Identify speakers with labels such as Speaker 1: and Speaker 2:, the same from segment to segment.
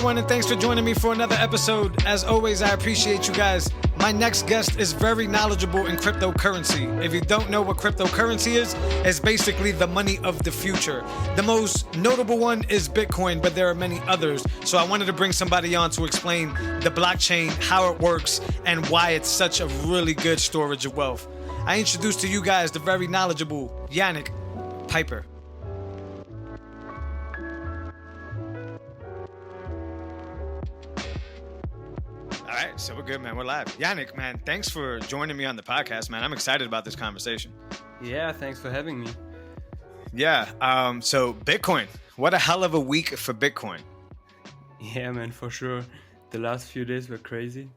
Speaker 1: everyone, and thanks for joining me for another episode. As always, I appreciate you guys. My next guest is very knowledgeable in cryptocurrency. If you don't know what cryptocurrency is, it's basically the money of the future. The most notable one is Bitcoin, but there are many others. So I wanted to bring somebody on to explain the blockchain, how it works, and why it's such a really good storage of wealth. I introduce to you guys the very knowledgeable Yannik Pieper. All right, so we're good, man. We're live. Yannik, man, thanks for joining me on the podcast, man. I'm excited about this conversation.
Speaker 2: Yeah, thanks for having me.
Speaker 1: Yeah, so Bitcoin. What a hell of a week for Bitcoin.
Speaker 2: Yeah, man, for sure. The last few days were crazy.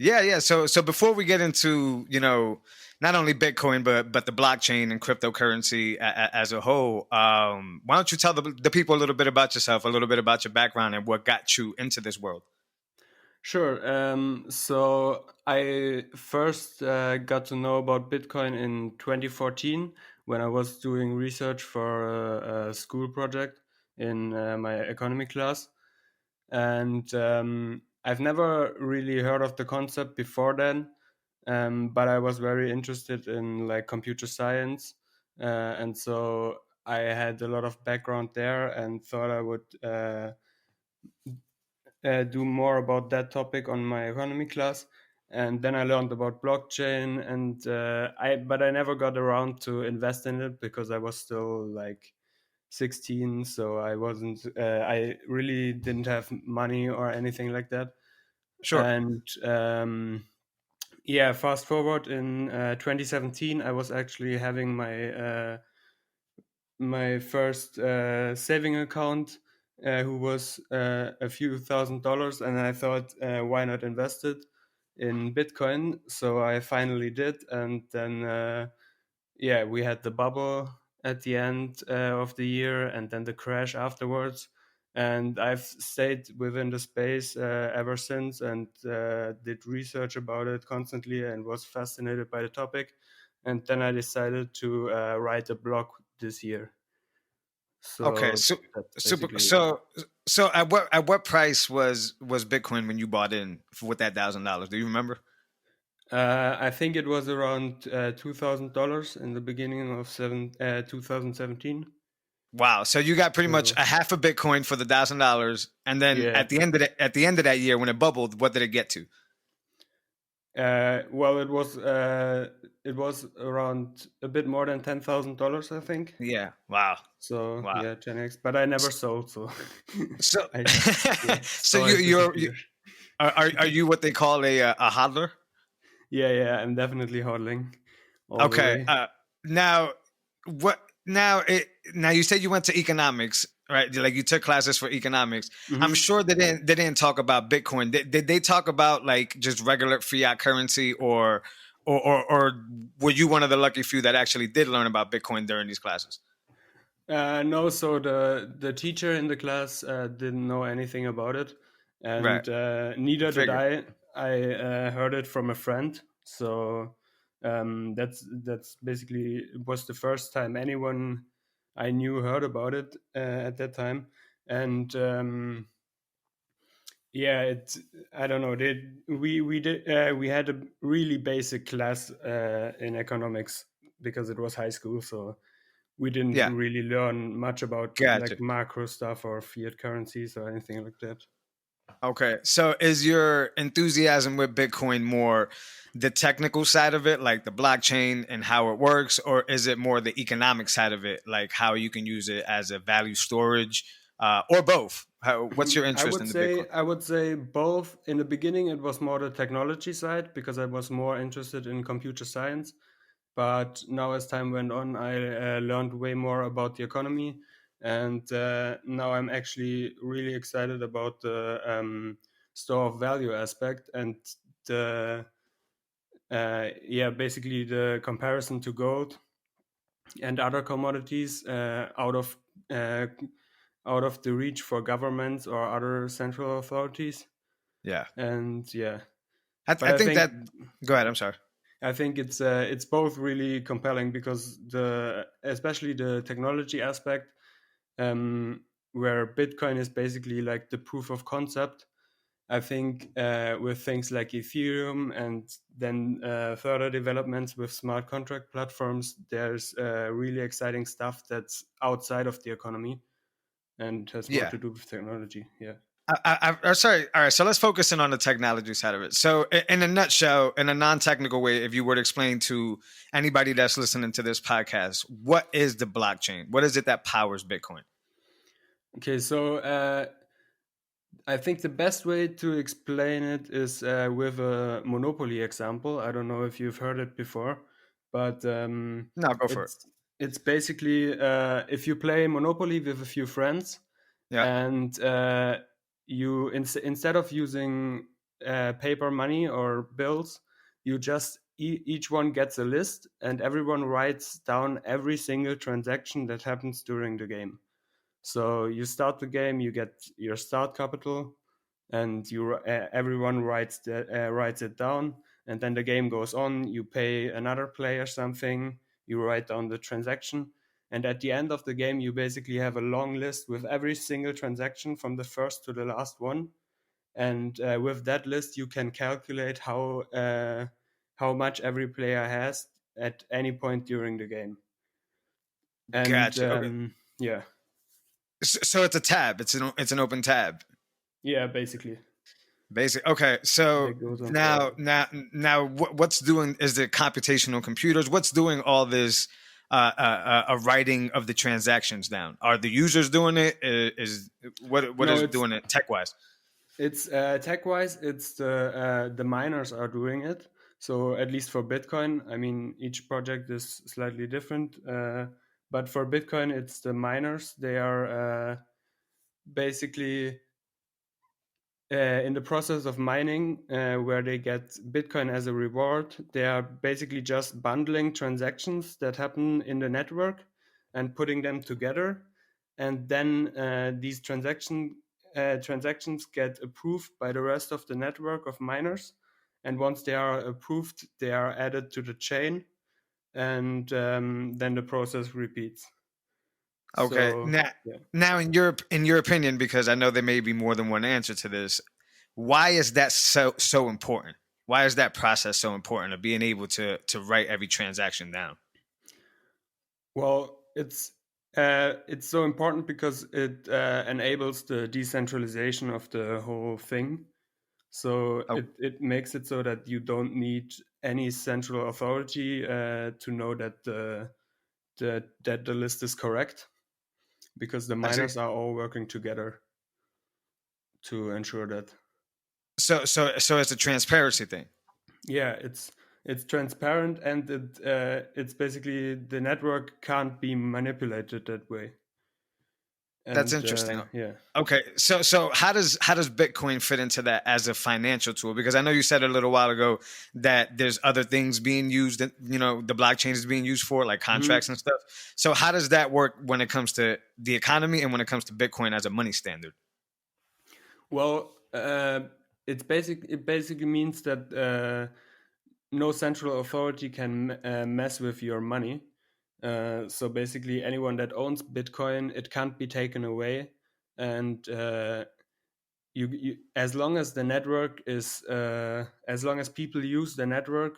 Speaker 1: Yeah. So before we get into, not only Bitcoin, but the blockchain and cryptocurrency as a whole, why don't you tell the people a little bit about yourself, a little bit about your background and what got you into this world?
Speaker 2: Sure. So I first got to know about Bitcoin in 2014 when I was doing research for a school project in my economy class. And I've never really heard of the concept before then, but I was very interested in like computer science. And so I had a lot of background there and thought I would do more about that topic on my economy class. And then I learned about blockchain, and I never got around to invest in it because I was still like 16, so I really didn't have money or anything like that.
Speaker 1: Sure.
Speaker 2: And fast forward in 2017, I was actually having my first saving account, who was a few $1,000s, and I thought, why not invest it in Bitcoin? So I finally did, and then we had the bubble at the end of the year, and then the crash afterwards. And I've stayed within the space ever since, and did research about it constantly, and was fascinated by the topic. And then I decided to write a blog this year.
Speaker 1: Okay,
Speaker 2: So
Speaker 1: so
Speaker 2: that's
Speaker 1: so
Speaker 2: basically
Speaker 1: so so at what price was Bitcoin when you bought in with that $1,000? Do you remember?
Speaker 2: I think it was around $2,000 in the beginning of 2017.
Speaker 1: Wow. So you got pretty much
Speaker 2: So
Speaker 1: a half a Bitcoin for the $1,000, and then
Speaker 2: yeah,
Speaker 1: at the end of that year when it bubbled, what did it get to?
Speaker 2: well, it was around a bit more than $10,000, I think.
Speaker 1: Yeah. Wow.
Speaker 2: So
Speaker 1: Wow.
Speaker 2: yeah, 10x, but I never sold, so
Speaker 1: So
Speaker 2: I just
Speaker 1: so
Speaker 2: saw it
Speaker 1: you
Speaker 2: disappear.
Speaker 1: are you what they call a hodler?
Speaker 2: Yeah, I'm definitely hodling all the
Speaker 1: Okay.
Speaker 2: way.
Speaker 1: Now what? Now you said you went to economics, right? Like you took classes for economics. I'm
Speaker 2: Hmm.
Speaker 1: sure they didn't talk about Bitcoin. Did they talk about like just regular fiat currency, or were you one of the lucky few that actually did learn about Bitcoin during these classes?
Speaker 2: No, so the teacher in the class didn't know anything about it,
Speaker 1: Right.
Speaker 2: and neither did
Speaker 1: Figured.
Speaker 2: I. I heard it from a friend, so that's basically it was the first time anyone I knew heard about it at that time, and it I don't know. We had a really basic class in economics because it was high school, so we didn't
Speaker 1: Yeah.
Speaker 2: really learn much about
Speaker 1: Gotcha.
Speaker 2: like macro stuff or fiat currencies or anything like that.
Speaker 1: Okay. So is your enthusiasm with Bitcoin more the technical side of it, like the blockchain and how it works, or is it more the economic side of it, like how you can use it as a value storage, or both? What's your
Speaker 2: I
Speaker 1: interest
Speaker 2: would
Speaker 1: in the
Speaker 2: say
Speaker 1: Bitcoin?
Speaker 2: I would say both. In the beginning, it was more the technology side because I was more interested in computer science. But now, as time went on, I learned way more about the economy, and now I'm actually really excited about the store of value aspect and the basically the comparison to gold and other commodities uh, out of the reach for governments or other central authorities.
Speaker 1: Yeah.
Speaker 2: And yeah, but
Speaker 1: I think that. Go ahead. I'm sorry.
Speaker 2: I think it's both really compelling because the especially the technology aspect. Um, where Bitcoin is basically like the proof of concept. I think with things like Ethereum and then further developments with smart contract platforms, there's really exciting stuff that's outside of the economy and has more
Speaker 1: Yeah.
Speaker 2: to do with technology. Yeah.
Speaker 1: Sorry. All right. So let's focus in on the technology side of it. So, in a nutshell, in a non-technical way, if you were to explain to anybody that's listening to this podcast, what is the blockchain? What is it that powers Bitcoin?
Speaker 2: Okay, so I think the best way to explain it is with a monopoly example. I don't know if you've heard it before, but
Speaker 1: No, go for it.
Speaker 2: it's basically if you play Monopoly with a few friends,
Speaker 1: Yeah.
Speaker 2: and instead of using paper money or bills, you just each one gets a list, and everyone writes down every single transaction that happens during the game. So you start the game, you get your start capital, and everyone writes it down, and then the game goes on. You pay another player something, you write down the transaction, and at the end of the game, you basically have a long list with every single transaction from the first to the last one. And with that list, you can calculate how much every player has at any point during the game. And
Speaker 1: Gotcha. Okay.
Speaker 2: yeah,
Speaker 1: So it's a tab. It's an open tab.
Speaker 2: yeah, basically
Speaker 1: Basic. Okay. So
Speaker 2: that goes on
Speaker 1: now,
Speaker 2: forever.
Speaker 1: what's doing is the computational computers. What's doing all this a writing of the transactions down? Are the users doing it? Is what
Speaker 2: No,
Speaker 1: is doing it tech wise?
Speaker 2: it's tech wise. It's the miners are doing it. So at least for Bitcoin, I mean, each project is slightly different. But for Bitcoin, it's the miners. They are basically in the process of mining, where they get Bitcoin as a reward. They are basically just bundling transactions that happen in the network and putting them together, and then these transactions get approved by the rest of the network of miners. And once they are approved, they are added to the chain, and then the process repeats.
Speaker 1: Okay.
Speaker 2: So yeah.
Speaker 1: Now in your opinion, because I know there may be more than one answer to this, why is that so important? Why is that process so important of being able to write every transaction down?
Speaker 2: Well, it's so important because it enables the decentralization of the whole thing. So
Speaker 1: Oh,
Speaker 2: it makes it so that you don't need any central authority to know that the list is correct, because the
Speaker 1: I see.
Speaker 2: miners are all working together to ensure that.
Speaker 1: So it's a transparency thing.
Speaker 2: Yeah, it's transparent, and it's basically the network can't be manipulated that way.
Speaker 1: That's
Speaker 2: And
Speaker 1: interesting.
Speaker 2: yeah.
Speaker 1: Okay, so how does Bitcoin fit into that as a financial tool? Because I know you said a little while ago that there's other things being used that the blockchain is being used for, like contracts
Speaker 2: Mhm.
Speaker 1: and stuff. So how does that work when it comes to the economy and when it comes to Bitcoin as a money standard?
Speaker 2: Well, it basically means that no central authority can mess with your money. So basically, anyone that owns Bitcoin, it can't be taken away, and as long as the network is, as long as people use the network,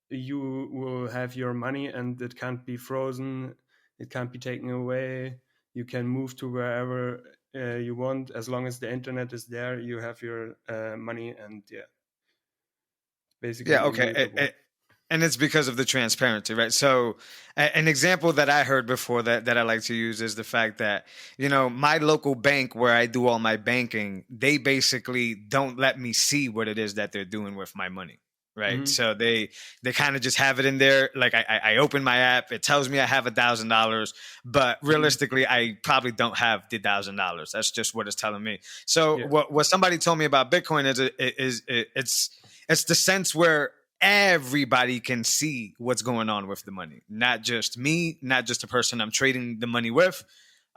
Speaker 2: you will have your money, and it can't be frozen, it can't be taken away. You can move to wherever you want. As long as the internet is there, you have your money, and yeah,
Speaker 1: Yeah,
Speaker 2: basically
Speaker 1: okay.
Speaker 2: immutable.
Speaker 1: And it's because of the transparency, right? So, an example that I heard before that I like to use is the fact that, my local bank where I do all my banking, they basically don't let me see what it is that they're doing with my money. Right.
Speaker 2: Hmm.
Speaker 1: So they kind of just have it in there. Like I open my app, it tells me I have $1,000, but
Speaker 2: Hmm.
Speaker 1: realistically, I probably don't have the $1,000. That's just what it's telling me. So
Speaker 2: Yeah.
Speaker 1: what somebody told me about Bitcoin it's the sense where everybody can see what's going on with the money, not just me, not just the person I'm trading the money with.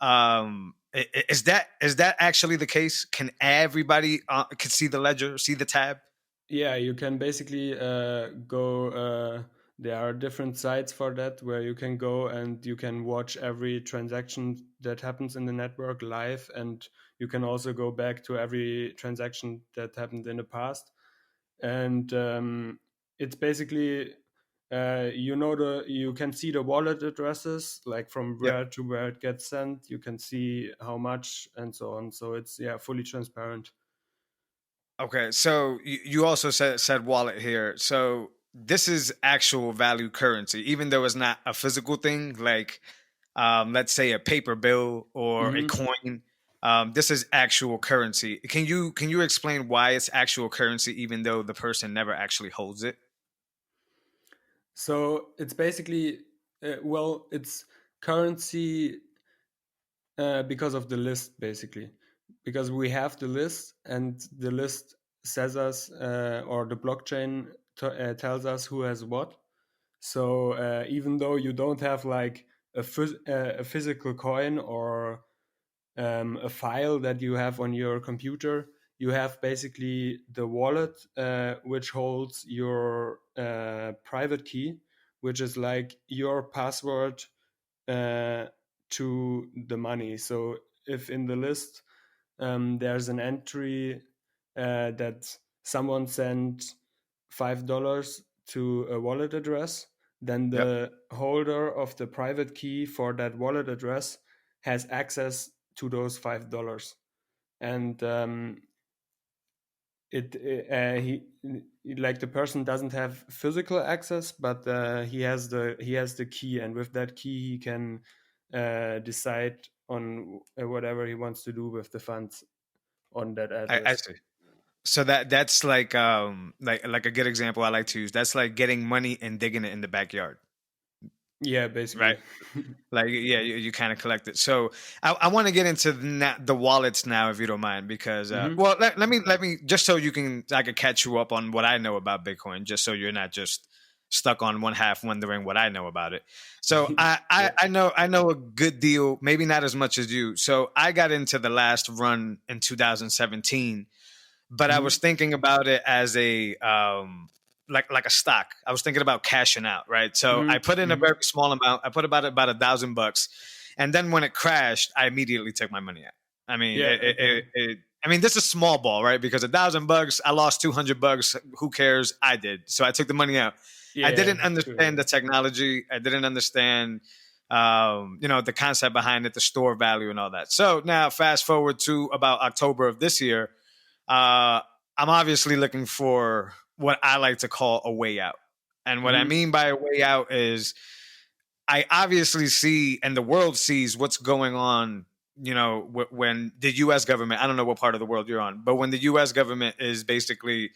Speaker 1: Is that actually the case? Can everybody can see the ledger, see the tab?
Speaker 2: Yeah, you can basically go There are different sites for that where you can go and you can watch every transaction that happens in the network live, and you can also go back to every transaction that happened in the past. And it's basically you can see the wallet addresses, like from
Speaker 1: Yep.
Speaker 2: where to where it gets sent. You can see how much and so on. So it's, yeah, fully transparent.
Speaker 1: Okay, so you also said wallet here. So this is actual value currency, even though it's not a physical thing, like let's say a paper bill or a
Speaker 2: Hmm.
Speaker 1: coin. This is actual currency. Can you explain why it's actual currency, even though the person never actually holds it?
Speaker 2: So it's basically, well, it's currency because of the list, basically, because we have the list, and the list says us, or the blockchain tells us who has what. So even though you don't have like a physical coin or a file that you have on your computer, you have basically the wallet, which holds your private key, which is like your password uh, to the money. So if in the list there's an entry that someone sent $5 to a wallet address, then
Speaker 1: Yep.
Speaker 2: the holder of the private key for that wallet address has access to those $5. And he, like, the person doesn't have physical access, but he has the key, and with that key he can decide on whatever he wants to do with the funds on that
Speaker 1: I
Speaker 2: address.
Speaker 1: see. So that's like a good example I like to use. That's like getting money and digging it in the backyard,
Speaker 2: Yeah,
Speaker 1: right?
Speaker 2: basically.
Speaker 1: Like, yeah, you kind of collect it. So I want to get into the wallets now, if you don't mind, because
Speaker 2: Hmm.
Speaker 1: well, let me just so I could catch you up on what I know about Bitcoin, just so you're not just stuck on one half wondering what I know about it. So
Speaker 2: Yeah.
Speaker 1: I know a good deal, maybe not as much as you. So I got into the last run in 2017, but I was
Speaker 2: Hmm.
Speaker 1: thinking about it as a like a stock. I was thinking about cashing out, right? So
Speaker 2: Hmm.
Speaker 1: I put in a
Speaker 2: Hmm.
Speaker 1: very small amount. I put about $1,000, and then when it crashed, I immediately took my money out. I mean,
Speaker 2: Yeah. Okay.
Speaker 1: I mean, this is small ball, right? Because $1,000, I lost $200. Who cares? I did. So I took the money out. I
Speaker 2: Yeah.
Speaker 1: didn't
Speaker 2: True.
Speaker 1: understand
Speaker 2: Yeah.
Speaker 1: the technology. I didn't understand, the concept behind it, the store value, and all that. So now, fast forward to about October of this year. Uh, I'm obviously looking for what I like to call a way out. And what I
Speaker 2: Hmm.
Speaker 1: mean by a way out is I obviously see and the world sees what's going on, when the US government, I don't know what part of the world you're on, but when the US government is basically,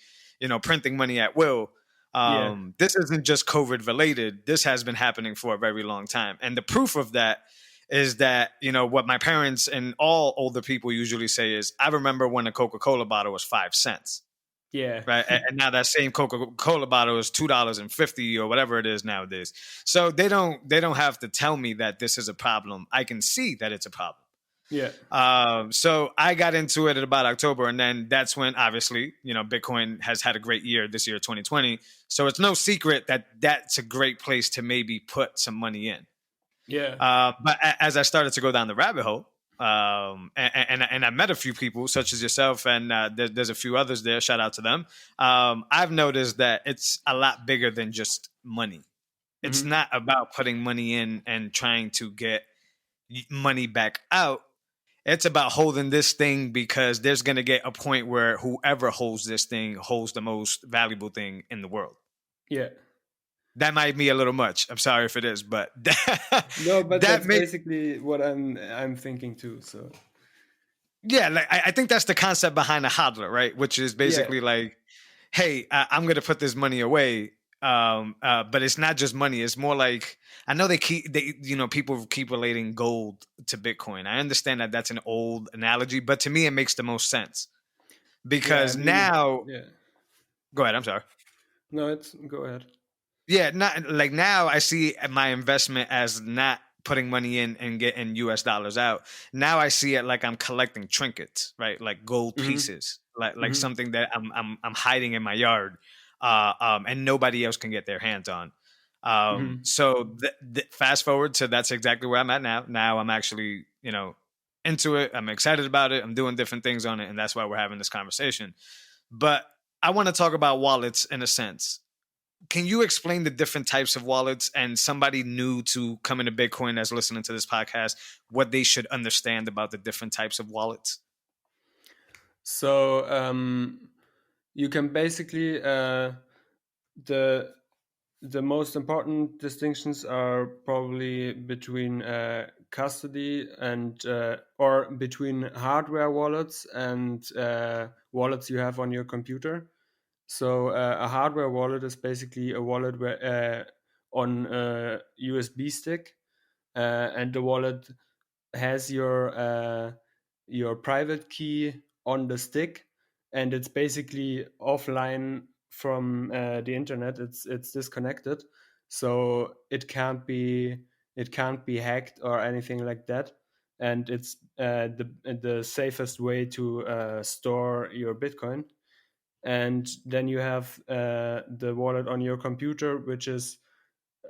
Speaker 1: printing money at will,
Speaker 2: Yeah.
Speaker 1: this isn't just COVID related. This has been happening for a very long time. And the proof of that is that, what my parents and all older people usually say is, I remember when a Coca-Cola bottle was 5 cents.
Speaker 2: Yeah.
Speaker 1: Right. And now that same Coca-Cola bottle is $2.50 or whatever it is nowadays. So they don't have to tell me that this is a problem. I can see that it's a problem.
Speaker 2: Yeah.
Speaker 1: So I got into it at about October, and then that's when obviously, Bitcoin has had a great year this year, 2020. So it's no secret that that's a great place to maybe put some money in.
Speaker 2: Yeah.
Speaker 1: But as I started to go down the rabbit hole, and I met a few people such as yourself, and there's a few others there. Shout out to them. I've noticed that it's a lot bigger than just money. It's
Speaker 2: Hmm.
Speaker 1: not about putting money in and trying to get money back out. It's about holding this thing because there's going to get a point where whoever holds this thing holds the most valuable thing in the world.
Speaker 2: Yeah.
Speaker 1: That might be a little much. I'm sorry if it is, but
Speaker 2: No, but
Speaker 1: that
Speaker 2: that's
Speaker 1: may
Speaker 2: basically what I'm thinking too. So
Speaker 1: yeah, like I think that's the concept behind a hodler, right? Which is
Speaker 2: yeah.
Speaker 1: basically like, hey, I'm going to put this money away. But it's not just money. It's more like I know people keep relating gold to Bitcoin. I understand that that's an old analogy, but to me, it makes the most sense
Speaker 2: Yeah. I
Speaker 1: because
Speaker 2: mean,
Speaker 1: now,
Speaker 2: yeah.
Speaker 1: go ahead. I'm sorry.
Speaker 2: No, it's go ahead.
Speaker 1: Yeah, not like now I see my investment as not putting money in and getting US dollars out. Now I see it like I'm collecting trinkets, right? Like gold
Speaker 2: Hmm.
Speaker 1: pieces, like
Speaker 2: Hmm.
Speaker 1: something that I'm hiding in my yard, and nobody else can get their hands on.
Speaker 2: Mhm.
Speaker 1: So fast forward to that's exactly where I'm at now. Now I'm actually, into it. I'm excited about it. I'm doing different things on it, and that's why we're having this conversation. But I want to talk about wallets in a sense. Can you explain the different types of wallets and somebody new to come into Bitcoin that's listening to this podcast, what they should understand about the different types of wallets?
Speaker 2: So you can basically the the most important distinctions are probably between custody and or between hardware wallets and wallets you have on your computer. So a hardware wallet is basically a wallet where on a USB stick, and the wallet has your private key on the stick, and it's basically offline from the internet. It's disconnected, so it can't be hacked or anything like that. And it's the safest way to store your Bitcoin. And then you have the wallet on your computer, which is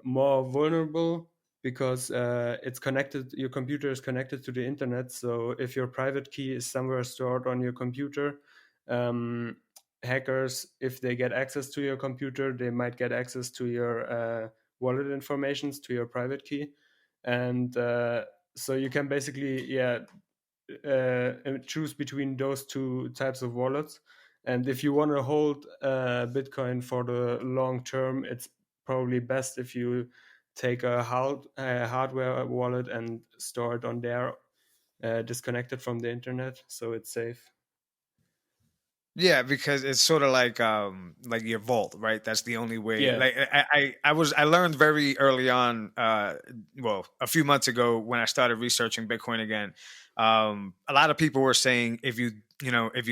Speaker 2: more vulnerable because it's connected. Your computer is connected to the internet, so if your private key is somewhere stored on your computer, um, hackers, if they get access to your computer, they might get access to your wallet informations, to your private key. And so you can basically, choose between those two types of wallets. And if you want to hold Bitcoin for the long term, it's probably best if you take a hardware wallet and store it on there, disconnected from the internet, so it's safe.
Speaker 1: Yeah, because it's sort of like your vault, right? That's the only way.
Speaker 2: Yeah,
Speaker 1: Like I learned very early on, well, a few months ago when I started researching Bitcoin again. A lot of people were saying if you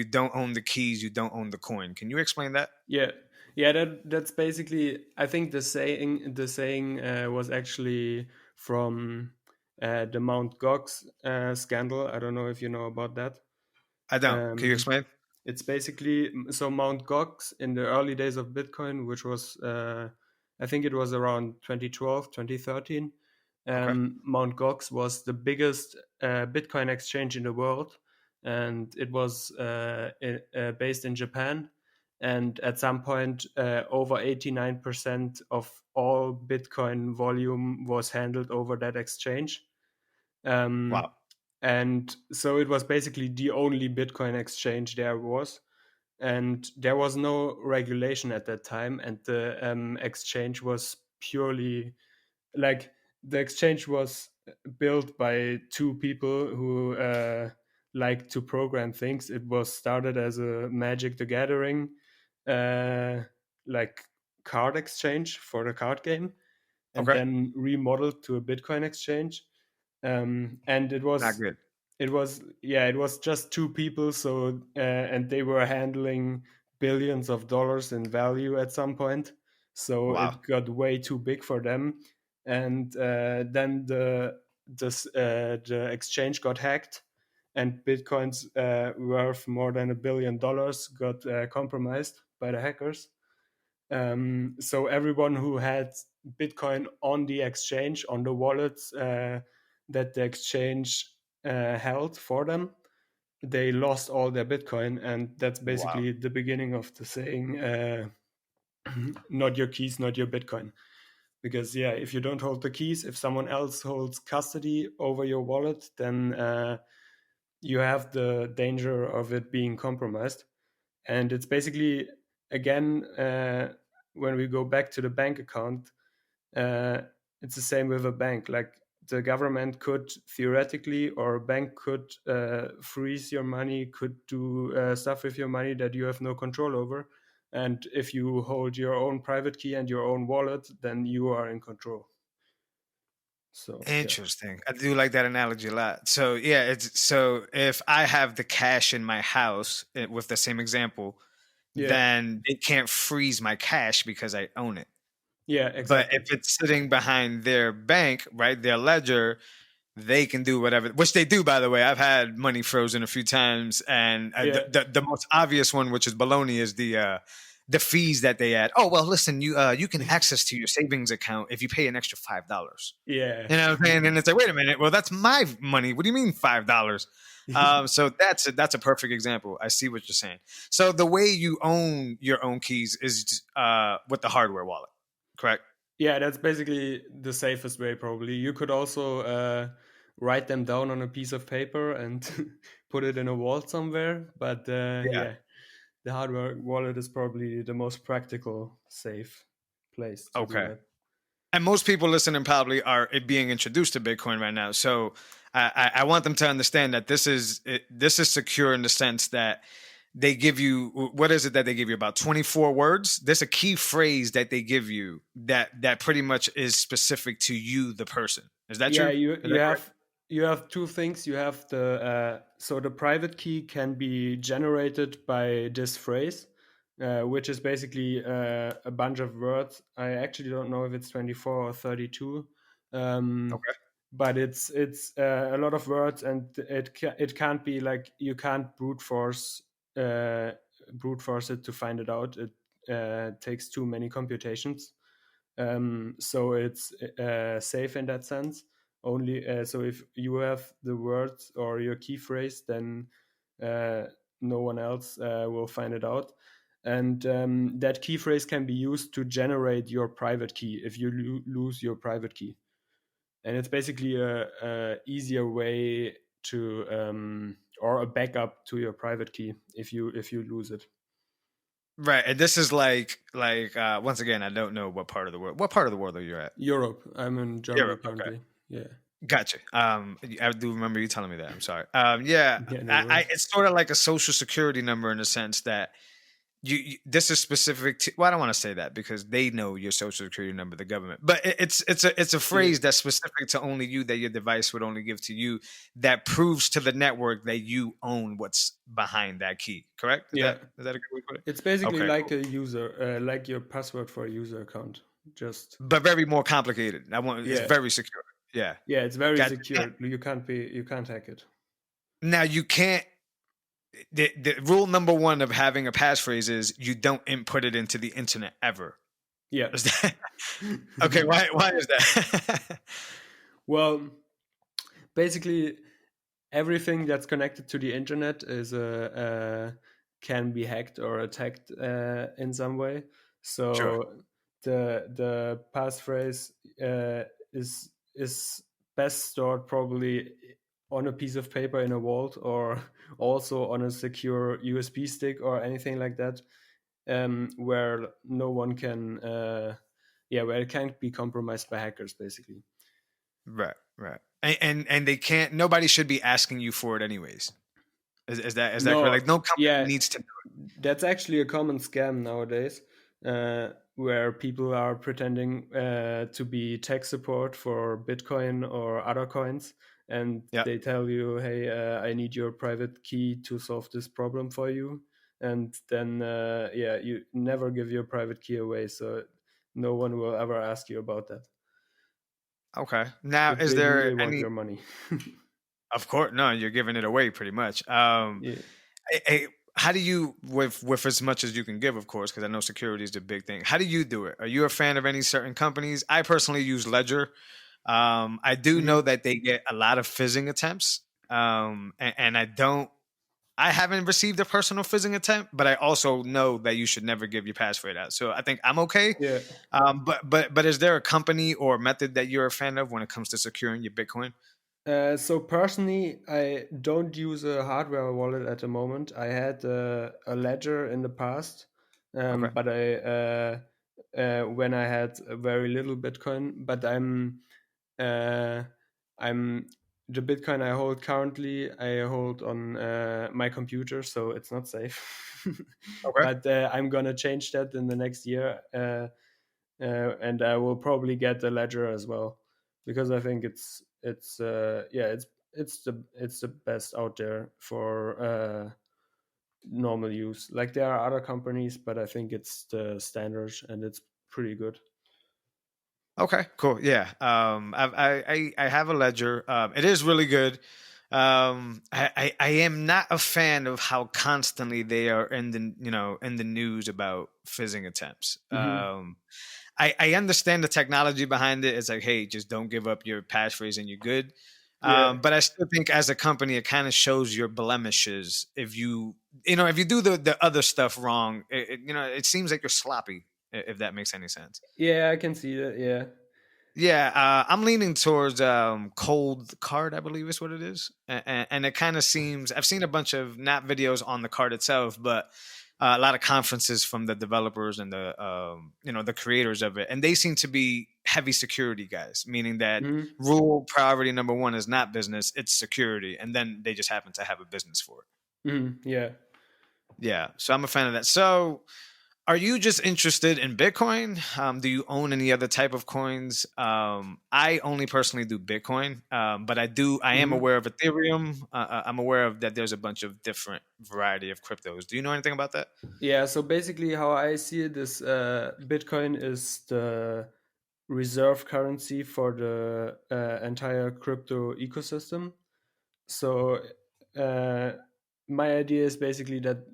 Speaker 1: don't own the keys, you don't own the coin. Can you explain that?
Speaker 2: yeah, yeah. That's basically. I think the saying was actually from the Mount Gox scandal. I don't know if you know about that.
Speaker 1: I don't. Can you
Speaker 2: Um,
Speaker 1: explain?
Speaker 2: It's basically, so Mount Gox in the early days of Bitcoin, which was I think it was around 2012, 2013.
Speaker 1: Okay.
Speaker 2: Mount Gox was the biggest Bitcoin exchange in the world, and it was based in Japan. And at some point, over 89% of all Bitcoin volume was handled over that exchange.
Speaker 1: Wow.
Speaker 2: Um, and so it was basically the only Bitcoin exchange there was. And there was no regulation at that time. And the exchange was purely like, the exchange was built by two people who like to program things. It was started as a Magic the Gathering, uh, like, card exchange for the card game, and
Speaker 1: Okay.
Speaker 2: then remodeled to a Bitcoin exchange. And it
Speaker 1: Not
Speaker 2: was
Speaker 1: good.
Speaker 2: it was yeah, it was just two people. So and they were handling billions of dollars in value at some point. So
Speaker 1: Wow.
Speaker 2: it got way too big for them. And then the exchange got hacked, and Bitcoin's worth more than $1 billion got compromised by the hackers. So everyone who had Bitcoin on the exchange, on the wallets that the exchange held for them, they lost all their Bitcoin. And that's
Speaker 1: Wow.
Speaker 2: basically the beginning of the saying, not your keys, not your Bitcoin. Because, yeah, if you don't hold the keys, if someone else holds custody over your wallet, then you have the danger of it being compromised. And it's basically, again, when we go back to the bank account, uh, it's the same with a bank. Like, the government could theoretically, or a bank could freeze your money, could do stuff with your money that you have no control over. And if you hold your own private key and your own wallet, then you are in control. So, yeah.
Speaker 1: Interesting. I do like that analogy a lot. So yeah, it's so if I have the cash in my house with the same example,
Speaker 2: Yeah.
Speaker 1: then they can't freeze my cash because I own it.
Speaker 2: Yeah,
Speaker 1: But if
Speaker 2: exactly.
Speaker 1: it's sitting behind their bank, right, their ledger, they can do whatever, which they do, by the way. I've had money frozen a few times, and
Speaker 2: Yeah.
Speaker 1: the most obvious one, which is baloney, is the fees that they add. Oh well, listen, you can access to your savings account if you pay an extra $5.
Speaker 2: Yeah.
Speaker 1: You know what I'm saying? And it's like, wait a minute, well that's my money. What do you mean $5? So that's a perfect example. I see what you're saying. So the way you own your own keys is with the hardware wallet, correct?
Speaker 2: Yeah, that's basically the safest way, probably. You could also write them down on a piece of paper and put it in a vault somewhere. But
Speaker 1: Yeah.
Speaker 2: yeah, the hardware wallet is probably the most practical, safe place to do
Speaker 1: Okay.
Speaker 2: that.
Speaker 1: And most people listening probably are being introduced to Bitcoin right now. So I want them to understand that this is secure in the sense that they give you, what is it that they give you, about 24 words? There's a key phrase that they give you that pretty much is specific to you, the person. Is that
Speaker 2: Yeah,
Speaker 1: true?
Speaker 2: you
Speaker 1: Is
Speaker 2: you
Speaker 1: that correct?
Speaker 2: have you have two things. You have the so the private key can be generated by this phrase, which is basically a bunch of words. I actually don't know if it's 24 or 32, um,
Speaker 1: Okay.
Speaker 2: but it's a lot of words, and it can't be like you can't uh, brute force it to find it out. It takes too many computations. So it's safe in that sense. Only so if you have the words or your key phrase, then uh, no one else will find it out. And that key phrase can be used to generate your private key if you lose your private key. And it's basically a easier way to or a backup to your private key if you lose it.
Speaker 1: Right. And this is like once again, I don't know what part of the world. What part of the world are you at?
Speaker 2: Europe. I'm in Germany
Speaker 1: Europe. Okay.
Speaker 2: currently. Yeah.
Speaker 1: Gotcha. I do remember you telling me that. I'm sorry. Yeah,
Speaker 2: Yeah. No worries.
Speaker 1: it's sort of like a social security number in the sense that this is specific to. Well, I don't want to say that because they know your social security number, the government. But it's a
Speaker 2: Yeah.
Speaker 1: phrase that's specific to only you, that your device would only give to you, that proves to the network that you own what's behind that key. Correct?
Speaker 2: Yeah.
Speaker 1: Is that a good way to put it?
Speaker 2: It's basically
Speaker 1: Okay,
Speaker 2: like
Speaker 1: cool.
Speaker 2: a user, like your password for a user account. Just
Speaker 1: But very more complicated. It's
Speaker 2: yeah,
Speaker 1: very secure. Yeah.
Speaker 2: yeah. It's very
Speaker 1: Gotcha.
Speaker 2: secure. You can't hack it.
Speaker 1: Now you can't. The rule number one of having a passphrase is you don't input it into the internet ever.
Speaker 2: Yeah.
Speaker 1: Is that okay? Why is that?
Speaker 2: Well, basically, everything that's connected to the internet is can be hacked or attacked in some way.
Speaker 1: Sure.
Speaker 2: So the passphrase is best stored probably on a piece of paper in a vault or also on a secure USB stick or anything like that, where no one can where it can't be compromised by hackers basically.
Speaker 1: Right. Right. And they can't. Nobody should be asking you for it anyways. Is that correct?
Speaker 2: No,
Speaker 1: Like no company
Speaker 2: yeah,
Speaker 1: needs to.
Speaker 2: that's actually a common scam nowadays, where people are pretending to be tech support for Bitcoin or other coins, and
Speaker 1: Yeah.
Speaker 2: they tell you, "Hey, I need your private key to solve this problem for you," and then you never give your private key away, so no one will ever ask you about that
Speaker 1: Okay. Now,
Speaker 2: if
Speaker 1: is
Speaker 2: they do. They
Speaker 1: there
Speaker 2: want
Speaker 1: any?
Speaker 2: your money.
Speaker 1: Of course, no. You're giving it away pretty much.
Speaker 2: Yeah,
Speaker 1: How do you, with as much as you can give, of course, because I know security is the big thing. How do you do it? Are you a fan of any certain companies? I personally use Ledger. I do know
Speaker 2: Mhm.
Speaker 1: that they get a lot of fizzing attempts. And I don't. I haven't received a personal fizzing attempt, but I also know that you should never give your password out. So I think I'm okay.
Speaker 2: Yeah.
Speaker 1: But is there a company or method that you're a fan of when it comes to securing your Bitcoin?
Speaker 2: So personally, I don't use a hardware wallet at the moment. I had a ledger in the past,
Speaker 1: Okay.
Speaker 2: but I when I had very little Bitcoin. But uh, I'm the Bitcoin I hold currently. I hold on my computer, so it's not safe.
Speaker 1: Okay.
Speaker 2: But I'm gonna change that in the next year, and I will probably get a ledger as well because I think it's the best out there for normal use. Like there are other companies, but I think it's the standard and it's pretty good.
Speaker 1: Okay, cool. Yeah. I have a ledger. It is really good. I am not a fan of how constantly they are in the in the news about phishing attempts.
Speaker 2: Hmm.
Speaker 1: I understand the technology behind it. It's like, hey, just don't give up your passphrase and you're good.
Speaker 2: Yeah.
Speaker 1: But I still think as a company, it kind of shows your blemishes if if you do the other stuff wrong. It seems like you're sloppy. If that makes any sense.
Speaker 2: Yeah, I can see that. Yeah.
Speaker 1: Yeah, I'm leaning towards cold card. I believe is what it is, and it kind of seems. I've seen a bunch of not videos on the card itself, but a lot of conferences from the developers and the the creators of it, and they seem to be heavy security guys, meaning that
Speaker 2: Hmm.
Speaker 1: rule priority number one is not business, it's security, and then they just happen to have a business for it.
Speaker 2: Hmm. Yeah.
Speaker 1: Yeah, so I'm a fan of that. So are you just interested in Bitcoin? Do you own any other type of coins? I only personally do Bitcoin, but I am
Speaker 2: Hmm.
Speaker 1: aware of Ethereum. I'm aware of that. There's a bunch of different variety of cryptos. Do you know anything about that?
Speaker 2: Yeah. So basically, how I see it is, Bitcoin is the reserve currency for the entire crypto ecosystem. So uh, my idea is basically that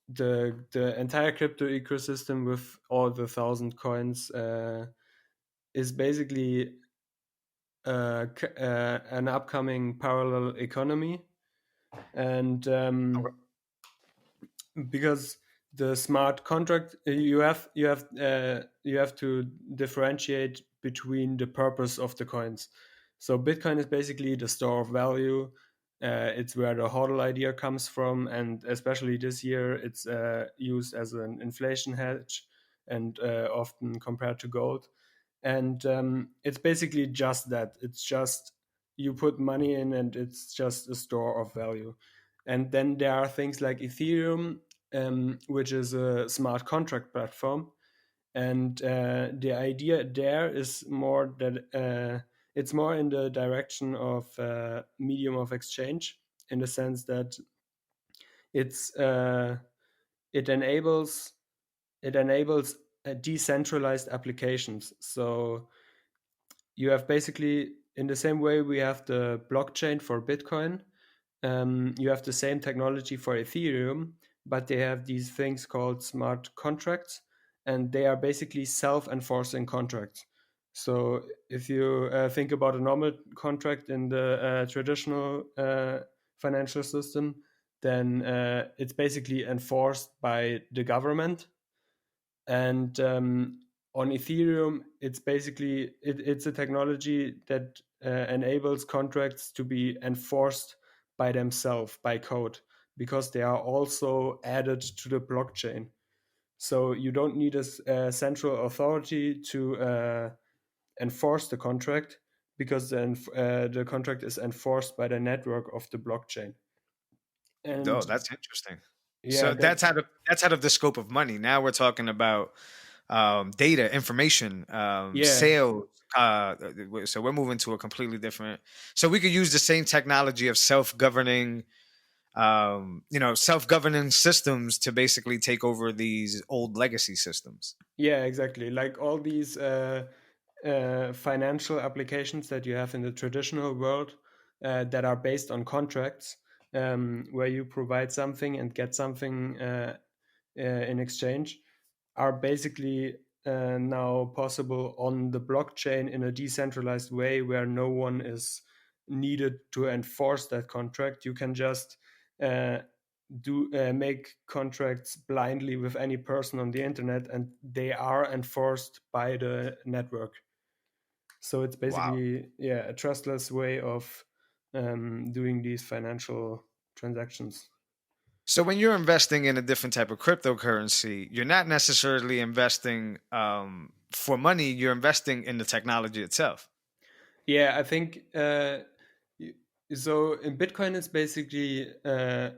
Speaker 2: the entire crypto ecosystem with all the thousand coins is basically an upcoming parallel economy, and because the smart contract, you have to differentiate between the purpose of the coins. So Bitcoin is basically the store of value. It's where the hodl idea comes from, and especially this year, it's used as an inflation hedge, and often compared to gold. And it's basically just that. It's just you put money in, and it's just a store of value. And then there are things like Ethereum, which is a smart contract platform. And the idea there is more that it's more in the direction of medium of exchange, in the sense that it's it enables decentralized applications. So you have basically, in the same way we have the blockchain for Bitcoin, you have the same technology for Ethereum, but they have these things called smart contracts, and they are basically self-enforcing contracts. So if you think about a normal contract in the traditional financial system, then it's basically enforced by the government. And on Ethereum, it's basically it's a technology that enables contracts to be enforced by themselves, by code, because they are also added to the blockchain. So you don't need a central authority to enforce the contract, because the contract is enforced by the network of the blockchain.
Speaker 1: Oh,
Speaker 2: And
Speaker 1: that's interesting.
Speaker 2: yeah,
Speaker 1: So
Speaker 2: that
Speaker 1: that's out of the scope of money. Now we're talking about data, information,
Speaker 2: yeah.
Speaker 1: sales. So we're moving to a completely different. So we could use the same technology of self-governing, self-governing systems to basically take over these old legacy systems.
Speaker 2: Yeah, exactly. Like all these financial applications that you have in the traditional world, that are based on contracts, where you provide something and get something in exchange, are basically now possible on the blockchain in a decentralized way, where no one is needed to enforce that contract. You can just uh, do make contracts blindly with any person on the internet, and they are enforced by the network. So it's
Speaker 1: Wow.
Speaker 2: basically, yeah, a trustless way of doing these financial transactions.
Speaker 1: So when you're investing in a different type of cryptocurrency, you're not necessarily investing for money. You're investing in the technology itself.
Speaker 2: Yeah, I think y- so. In Bitcoin, it's basically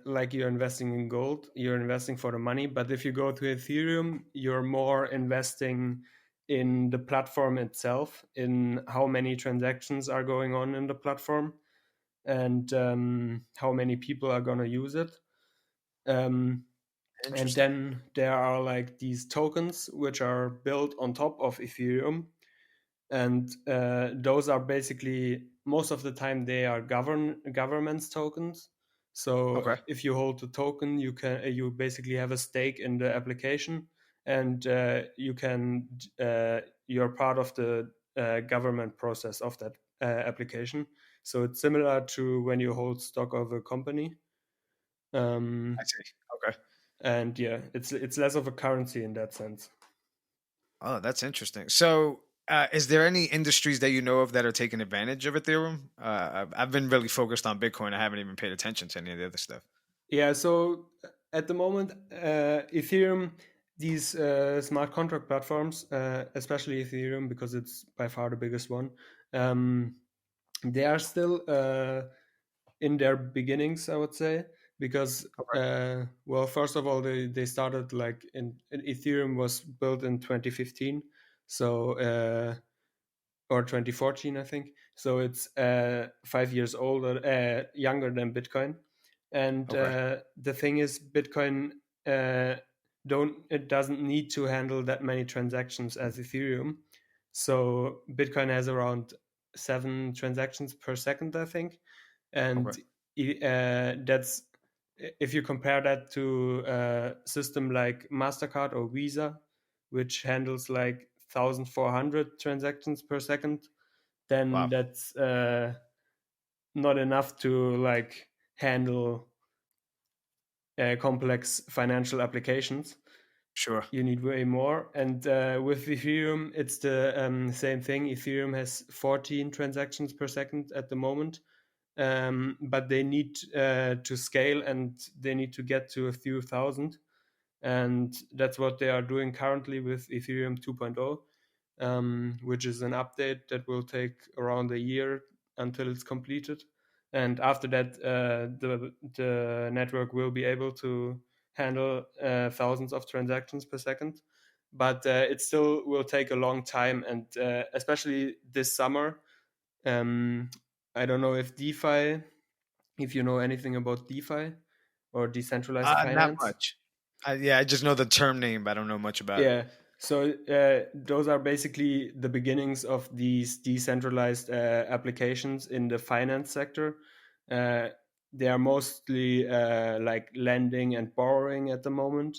Speaker 2: like you're investing in gold. You're investing for the money. But if you go to Ethereum, you're more investing in the platform itself, in how many transactions are going on in the platform, and how many people are going to use it. Um, and
Speaker 1: Interesting.
Speaker 2: then there are like these tokens which are built on top of Ethereum, and those are basically, most of the time, they are governments tokens. So
Speaker 1: Okay.
Speaker 2: if you hold the token, you basically have a stake in the application, and you're part of the government process of that application. So it's similar to when you hold stock of a company.
Speaker 1: I
Speaker 2: um,
Speaker 1: see. Okay.
Speaker 2: and yeah, it's less of a currency in that sense.
Speaker 1: Oh, that's interesting. So, is there any industries that you know of that are taking advantage of Ethereum? I've been really focused on Bitcoin. I haven't even paid attention to any of the other stuff.
Speaker 2: Yeah, so at the moment, Ethereum, these smart contract platforms, especially Ethereum, because it's by far the biggest one, um, they are still in their beginnings, I would say, because,
Speaker 1: Okay.
Speaker 2: well, first of all, they started like Ethereum was built in 2015, so or 2014, I think. So it's 5 years older, younger than Bitcoin. And
Speaker 1: Okay.
Speaker 2: the thing is, Bitcoin don't it doesn't need to handle that many transactions as Ethereum. So Bitcoin has around 7 transactions per second, I think, and
Speaker 1: Okay.
Speaker 2: that's, if you compare that to a system like Mastercard or Visa, which handles like 1,400 transactions per second, then
Speaker 1: Wow.
Speaker 2: that's not enough to like handle complex financial applications.
Speaker 1: Sure.
Speaker 2: You need way more. And with Ethereum, it's the same thing. Ethereum has 14 transactions per second at the moment, but they need to scale, and they need to get to a few thousand. And that's what they are doing currently with Ethereum 2.0, which is an update that will take around a year until it's completed. And after that, the network will be able to handle thousands of transactions per second. But it still will take a long time, and especially this summer. Um, I don't know if you know anything about DeFi or decentralized
Speaker 1: Not
Speaker 2: finance.
Speaker 1: much. Yeah, I just know the term name, but I don't know much about it.
Speaker 2: Yeah. So those are basically the beginnings of these decentralized applications in the finance sector. Uh, they are mostly like lending and borrowing at the moment.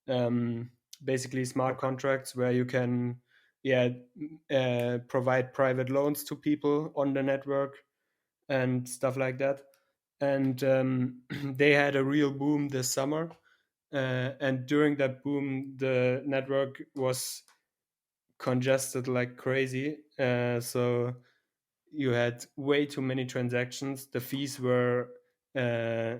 Speaker 2: Um, Basically, smart
Speaker 1: Okay.
Speaker 2: contracts where you can, yeah, provide private loans to people on the network and stuff like that. And they had a real boom this summer. And during that boom, the network was congested like crazy. So you had way too many transactions. The fees were, uh,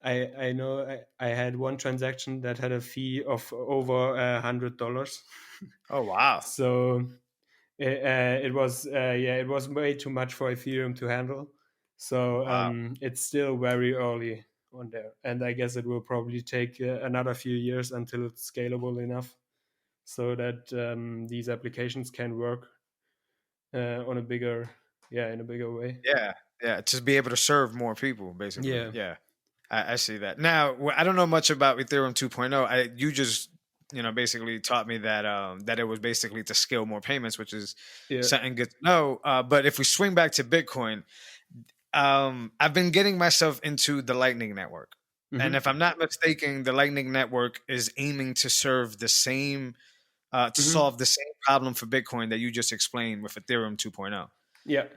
Speaker 2: I know I had one transaction that had a fee of over $100.
Speaker 1: Oh wow.
Speaker 2: So it was, yeah, it was way too much for Ethereum to handle. So
Speaker 1: Wow.
Speaker 2: it's still very early on there, and I guess it will probably take another few years until it's scalable enough so that these applications can work on a bigger, yeah, in a bigger way.
Speaker 1: Yeah. Yeah. To be able to serve more people, basically.
Speaker 2: Yeah,
Speaker 1: Yeah. I see that. Now, I don't know much about Ethereum 2.0. You just, basically taught me that that it was basically to scale more payments, which is
Speaker 2: yeah.
Speaker 1: something good to know. But if we swing back to Bitcoin, I've been getting myself into the Lightning Network. And
Speaker 2: Hmm.
Speaker 1: if I'm not mistaken, the Lightning Network is aiming to serve the same, to
Speaker 2: Hmm.
Speaker 1: solve the same problem for Bitcoin that you just explained with Ethereum 2.0.
Speaker 2: Yeah,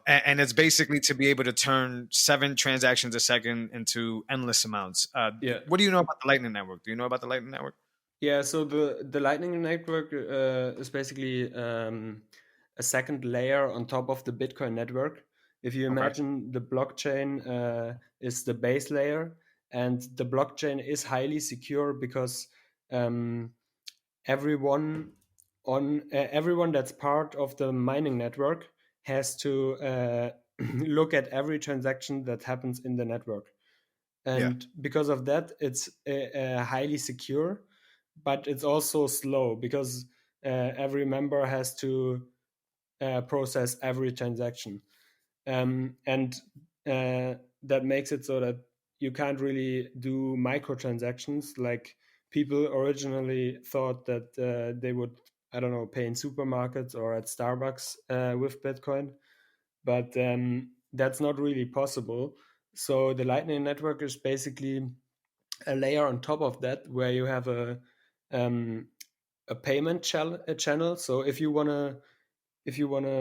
Speaker 1: And it's basically to be able to turn 7 transactions a second into endless amounts.
Speaker 2: yeah.
Speaker 1: What do you know about the Lightning Network? Do you know about the Lightning Network?
Speaker 2: Yeah, so the Lightning Network is basically a second layer on top of the Bitcoin network. If you
Speaker 1: Okay.
Speaker 2: imagine the blockchain is the base layer, and the blockchain is highly secure because um, everyone everyone that's part of the mining network has to look at every transaction that happens in the network,
Speaker 1: Yeah.
Speaker 2: and because of that it's highly secure, but it's also slow because every member has to process every transaction, and that makes it so that you can't really do microtransactions like people originally thought that they would I don't know, pay in supermarkets or at Starbucks with Bitcoin. But that's not really possible. So the Lightning Network is basically a layer on top of that where you have um, a payment channel. So if you wanna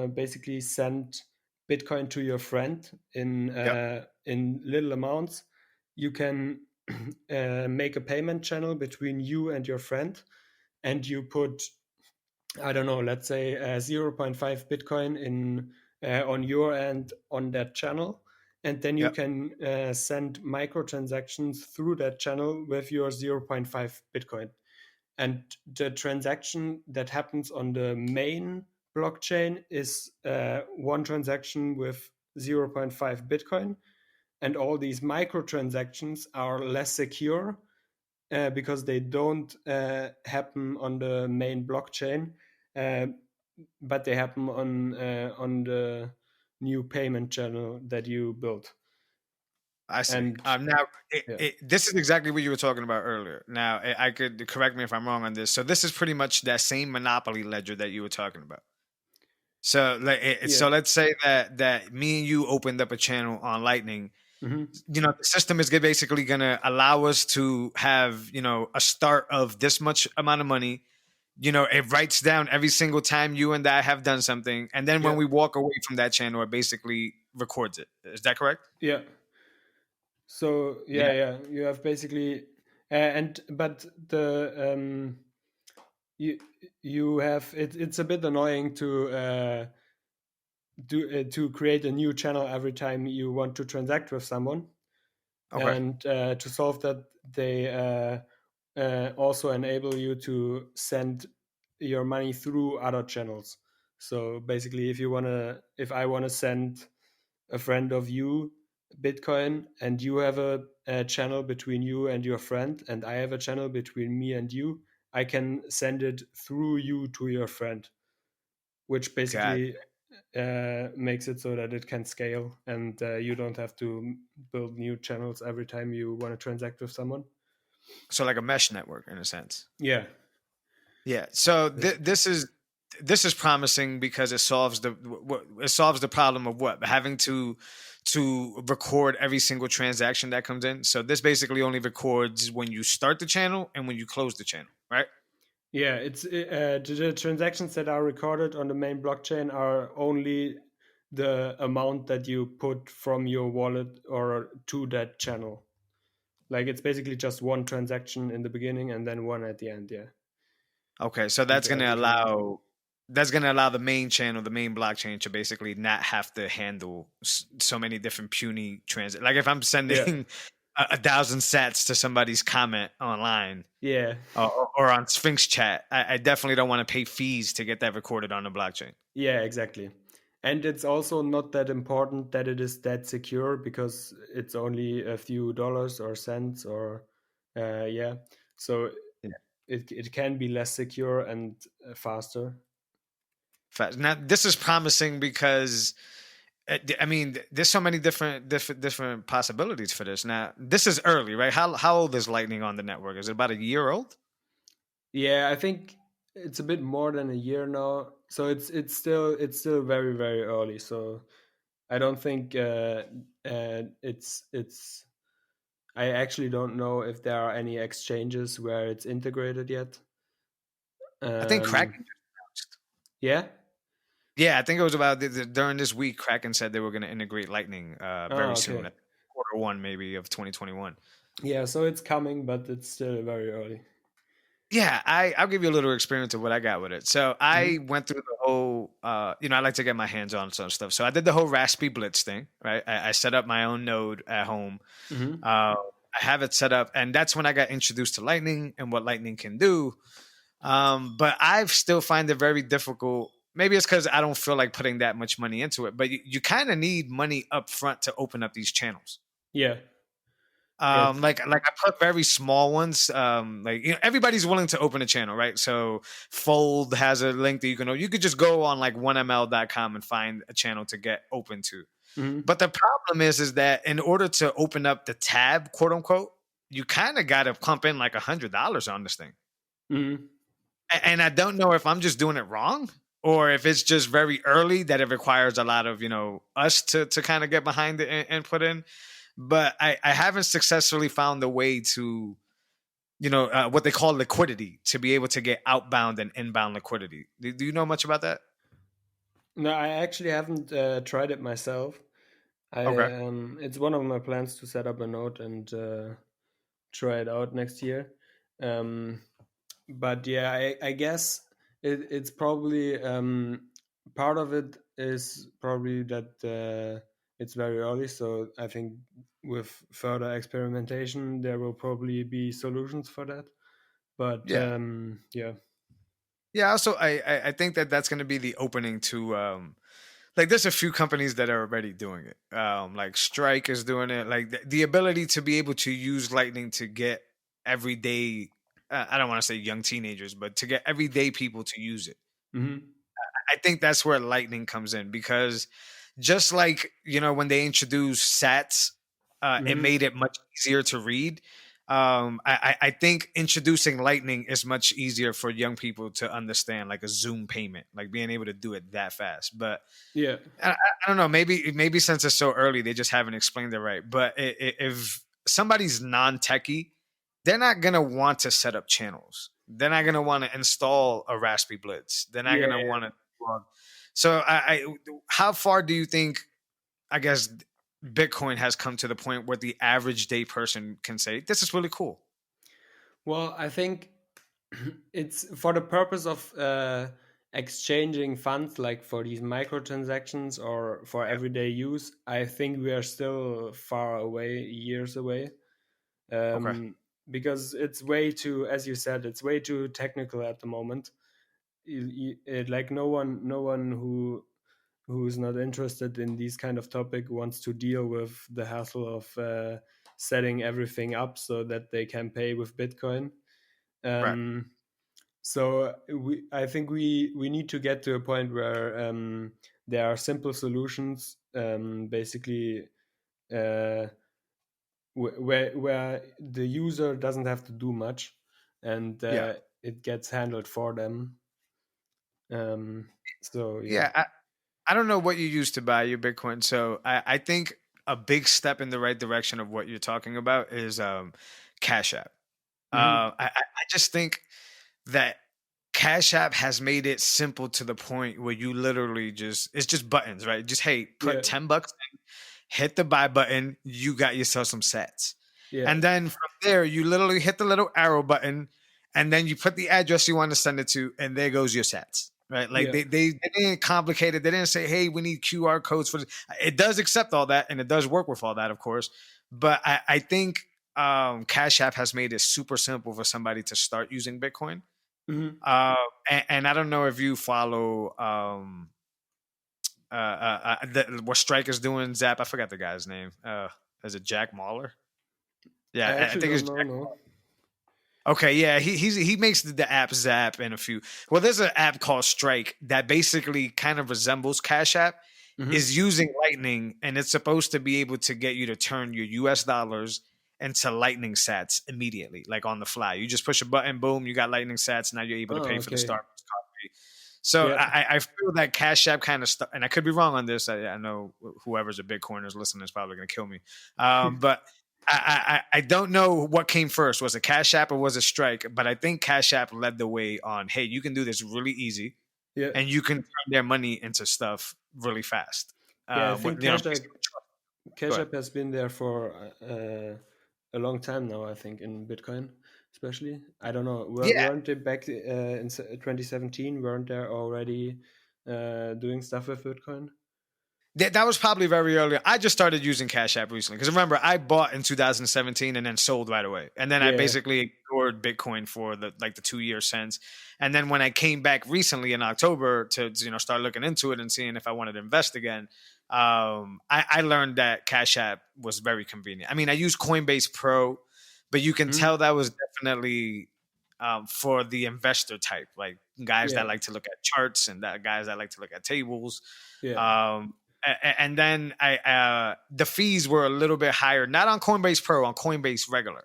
Speaker 2: basically send Bitcoin to your friend
Speaker 1: Yep.
Speaker 2: in little amounts, you can make a payment channel between you and your friend, and you put, I don't know, let's say 0.5 Bitcoin in on your end on that channel, and then you
Speaker 1: Yep.
Speaker 2: can send microtransactions through that channel with your 0.5 Bitcoin. And the transaction that happens on the main blockchain is one transaction with 0.5 Bitcoin, and all these microtransactions are less secure because they don't happen on the main blockchain, uh, but they happen on the new payment channel that you built.
Speaker 1: I see.
Speaker 2: And
Speaker 1: Now,
Speaker 2: yeah,
Speaker 1: this is exactly what you were talking about earlier. Now, I could correct me if I'm wrong on this. So this is pretty much that same monopoly ledger that you were talking about. So,
Speaker 2: yeah,
Speaker 1: so let's say that me and you opened up a channel on Lightning.
Speaker 2: hmm,
Speaker 1: The system is basically going to allow us to have a start of this much amount of money. It writes down every single time you and I have done something, and then when
Speaker 2: yeah,
Speaker 1: we walk away from that channel, it basically records it. Is that correct?
Speaker 2: yeah. So
Speaker 1: Yeah.
Speaker 2: yeah, you have basically, and but the you you have it. It's a bit annoying to create a new channel every time you want to transact with someone.
Speaker 1: Okay.
Speaker 2: And to solve that, they also enable you to send your money through other channels. So basically, if I want to send a friend of you Bitcoin, and you have a channel between you and your friend, and I have a channel between me and you, I can send it through you to your friend, which
Speaker 1: God.
Speaker 2: basically makes it so that it can scale, and you don't have to build new channels every time you want to transact with someone.
Speaker 1: So like a mesh network in a sense.
Speaker 2: Yeah,
Speaker 1: Yeah. So
Speaker 2: basically.
Speaker 1: this is promising because it solves the problem of what having to record every single transaction that comes in. So this basically only records when you start the channel and when you close the channel, right?
Speaker 2: Yeah, it's the transactions that are recorded on the main blockchain are only the amount that you put from your wallet or to that channel. Like it's basically just one transaction in the beginning and then one at the end. Yeah,
Speaker 1: Okay. So
Speaker 2: into every channel.
Speaker 1: that's going to allow the main channel, the main blockchain, to basically not have to handle so many different puny Like if I'm
Speaker 2: Yeah,
Speaker 1: sending a thousand sats to somebody's comment online,
Speaker 2: yeah,
Speaker 1: or on Sphinx chat, I definitely don't want to pay fees to get that recorded on the blockchain.
Speaker 2: yeah, exactly. And it's also not that important that it is that secure because it's only a few dollars or cents or yeah. So
Speaker 1: Yeah.
Speaker 2: it can be less secure and faster.
Speaker 1: Now this is promising because I mean, there's so many different possibilities for this. Now this is early, right? How old is Lightning on the network? Is it about a year old?
Speaker 2: Yeah, I think it's a bit more than a year now. So it's still very very early. So I don't think it's. I actually don't know if there are any exchanges where it's integrated yet.
Speaker 1: I think
Speaker 2: Um,
Speaker 1: Kraken.
Speaker 2: yeah.
Speaker 1: Yeah, I think it was about during this week. Kraken said they were going to integrate Lightning
Speaker 2: Oh,
Speaker 1: very soon,
Speaker 2: okay.
Speaker 1: at Q1 maybe of 2021.
Speaker 2: Yeah, so it's coming, but it's still very early.
Speaker 1: Yeah, I'll give you a little experience of what I got with it. So I
Speaker 2: Hmm.
Speaker 1: went through the whole, I like to get my hands on some stuff. So I did the whole Raspberry Blitz thing, right? I set up my own node at home.
Speaker 2: Hmm.
Speaker 1: I have it set up, and that's when I got introduced to Lightning and what Lightning can do. But I still find it very difficult. Maybe it's because I don't feel like putting that much money into it, but you kind of need money up front to open up these channels.
Speaker 2: Yeah. It's.
Speaker 1: Like I put very small ones. Like everybody's willing to open a channel, right? So Fold has a link that you could just go on like 1ml.com and find a channel to get open to.
Speaker 2: Hmm.
Speaker 1: But the problem is that in order to open up the tab, quote unquote, you kind of got to pump in like $100 on this thing.
Speaker 2: Hmm.
Speaker 1: And I don't know if I'm just doing it wrong or if it's just very early that it requires a lot of, us to kind of get behind it and put in. But I haven't successfully found a way to, what they call liquidity to be able to get outbound and inbound liquidity. Do you know much about that?
Speaker 2: No, I actually haven't tried it myself.
Speaker 1: Okay.
Speaker 2: It's one of my plans to set up a node and try it out next year. Um, but yeah, I guess it's probably part of it is probably that it's very early. So I think with further experimentation, there will probably be solutions for that. But
Speaker 1: Yeah.
Speaker 2: yeah.
Speaker 1: Yeah. Also, I think that that's going to be the opening to, like there's a few companies that are already doing it. Like Strike is doing it. Like the ability to be able to use Lightning to get everyday, I don't want to say young teenagers, but to get everyday people to use it.
Speaker 2: Hmm.
Speaker 1: I think that's where Lightning comes in because just like when they introduced Sats, it
Speaker 2: Hmm.
Speaker 1: made it much easier to read. I think introducing Lightning is much easier for young people to understand, like a Zoom payment, like being able to do it that fast. But
Speaker 2: Yeah.
Speaker 1: I don't know. Maybe since it's so early, they just haven't explained it right. But if somebody's non-techie, they're not gonna want to set up channels. They're not gonna want to install a Raspberry Blitz. They're not
Speaker 2: Yeah.
Speaker 1: gonna want to. So, how far do you think? I guess Bitcoin has come to the point where the average day person can say, "This is really cool."
Speaker 2: Well, I think it's for the purpose of exchanging funds, like for these microtransactions or for
Speaker 1: Yeah.
Speaker 2: everyday use. I think we are still far away, years away,
Speaker 1: Okay.
Speaker 2: um, because it's way too, as you said, it's way too technical at the moment. Like no one who's not interested in these kind of topic wants to deal with the hassle of setting everything up so that they can pay with Bitcoin.
Speaker 1: Right.
Speaker 2: Um, so I think we need to get to a point where there are simple solutions, basically, uh, where the user doesn't have to do much, and
Speaker 1: Yeah.
Speaker 2: it gets handled for them. So yeah.
Speaker 1: Yeah. I don't know what you use to buy your Bitcoin. So I think a big step in the right direction of what you're talking about is Cash App.
Speaker 2: Hmm.
Speaker 1: I just think that Cash App has made it simple to the point where you literally it's just buttons, right? Just, hey, put
Speaker 2: Yeah.
Speaker 1: $10 in, hit the buy button, you got yourself some sats.
Speaker 2: Yeah.
Speaker 1: And then from there, you literally hit the little arrow button, and then you put the address you want to send it to, and there goes your sats. Right? Like
Speaker 2: Yeah.
Speaker 1: they didn't complicate it. They didn't say, hey, we need QR codes for this. It does accept all that, and it does work with all that, of course. But I think Cash App has made it super simple for somebody to start using Bitcoin.
Speaker 2: Hmm.
Speaker 1: Uh, and I don't know if you follow what Strike is doing. Zap, I forgot the guy's name. Is it Jack Mahler?
Speaker 2: I
Speaker 1: Yeah, I
Speaker 2: actually
Speaker 1: think it's
Speaker 2: don't know.
Speaker 1: Jack.
Speaker 2: No.
Speaker 1: Okay, yeah, he makes the app Zap and a few. Well, there's an app called Strike that basically kind of resembles Cash App,
Speaker 2: Hmm.
Speaker 1: is using Lightning, and it's supposed to be able to get you to turn your US dollars into Lightning sats immediately, like on the fly. You just push a button, boom, you got Lightning sats. Now you're able to
Speaker 2: Oh,
Speaker 1: pay for the
Speaker 2: okay.
Speaker 1: Starbucks coffee. So
Speaker 2: Yeah.
Speaker 1: I feel that Cash App kind of stuff, and I could be wrong on this. I know whoever's a Bitcoiners listening is probably going to kill me, but I don't know what came first. Was it Cash App or was it Strike? But I think Cash App led the way on, hey, you can do this really easy,
Speaker 2: Yeah.
Speaker 1: and you can turn their money into stuff really fast.
Speaker 2: Yeah. I think
Speaker 1: Basically, go
Speaker 2: Cash
Speaker 1: ahead.
Speaker 2: App has been there for a long time now. I think in Bitcoin, especially. I don't know.
Speaker 1: Yeah,
Speaker 2: Weren't they back in 2017? Weren't they already doing stuff with Bitcoin?
Speaker 1: that was probably very early. I just started using Cash App recently because remember I bought in 2017 and then sold right away, and then I
Speaker 2: Yeah.
Speaker 1: basically ignored Bitcoin for the 2 years since. And then when I came back recently in October to start looking into it and seeing if I wanted to invest again, I learned that Cash App was very convenient. I mean, I use Coinbase Pro, but you can
Speaker 2: Hmm.
Speaker 1: tell that was definitely for the investor type, like guys
Speaker 2: Yeah.
Speaker 1: that like to look at charts and that guys that like to look at tables.
Speaker 2: Yeah.
Speaker 1: Um, and then the fees were a little bit higher, not on Coinbase Pro, on Coinbase regular.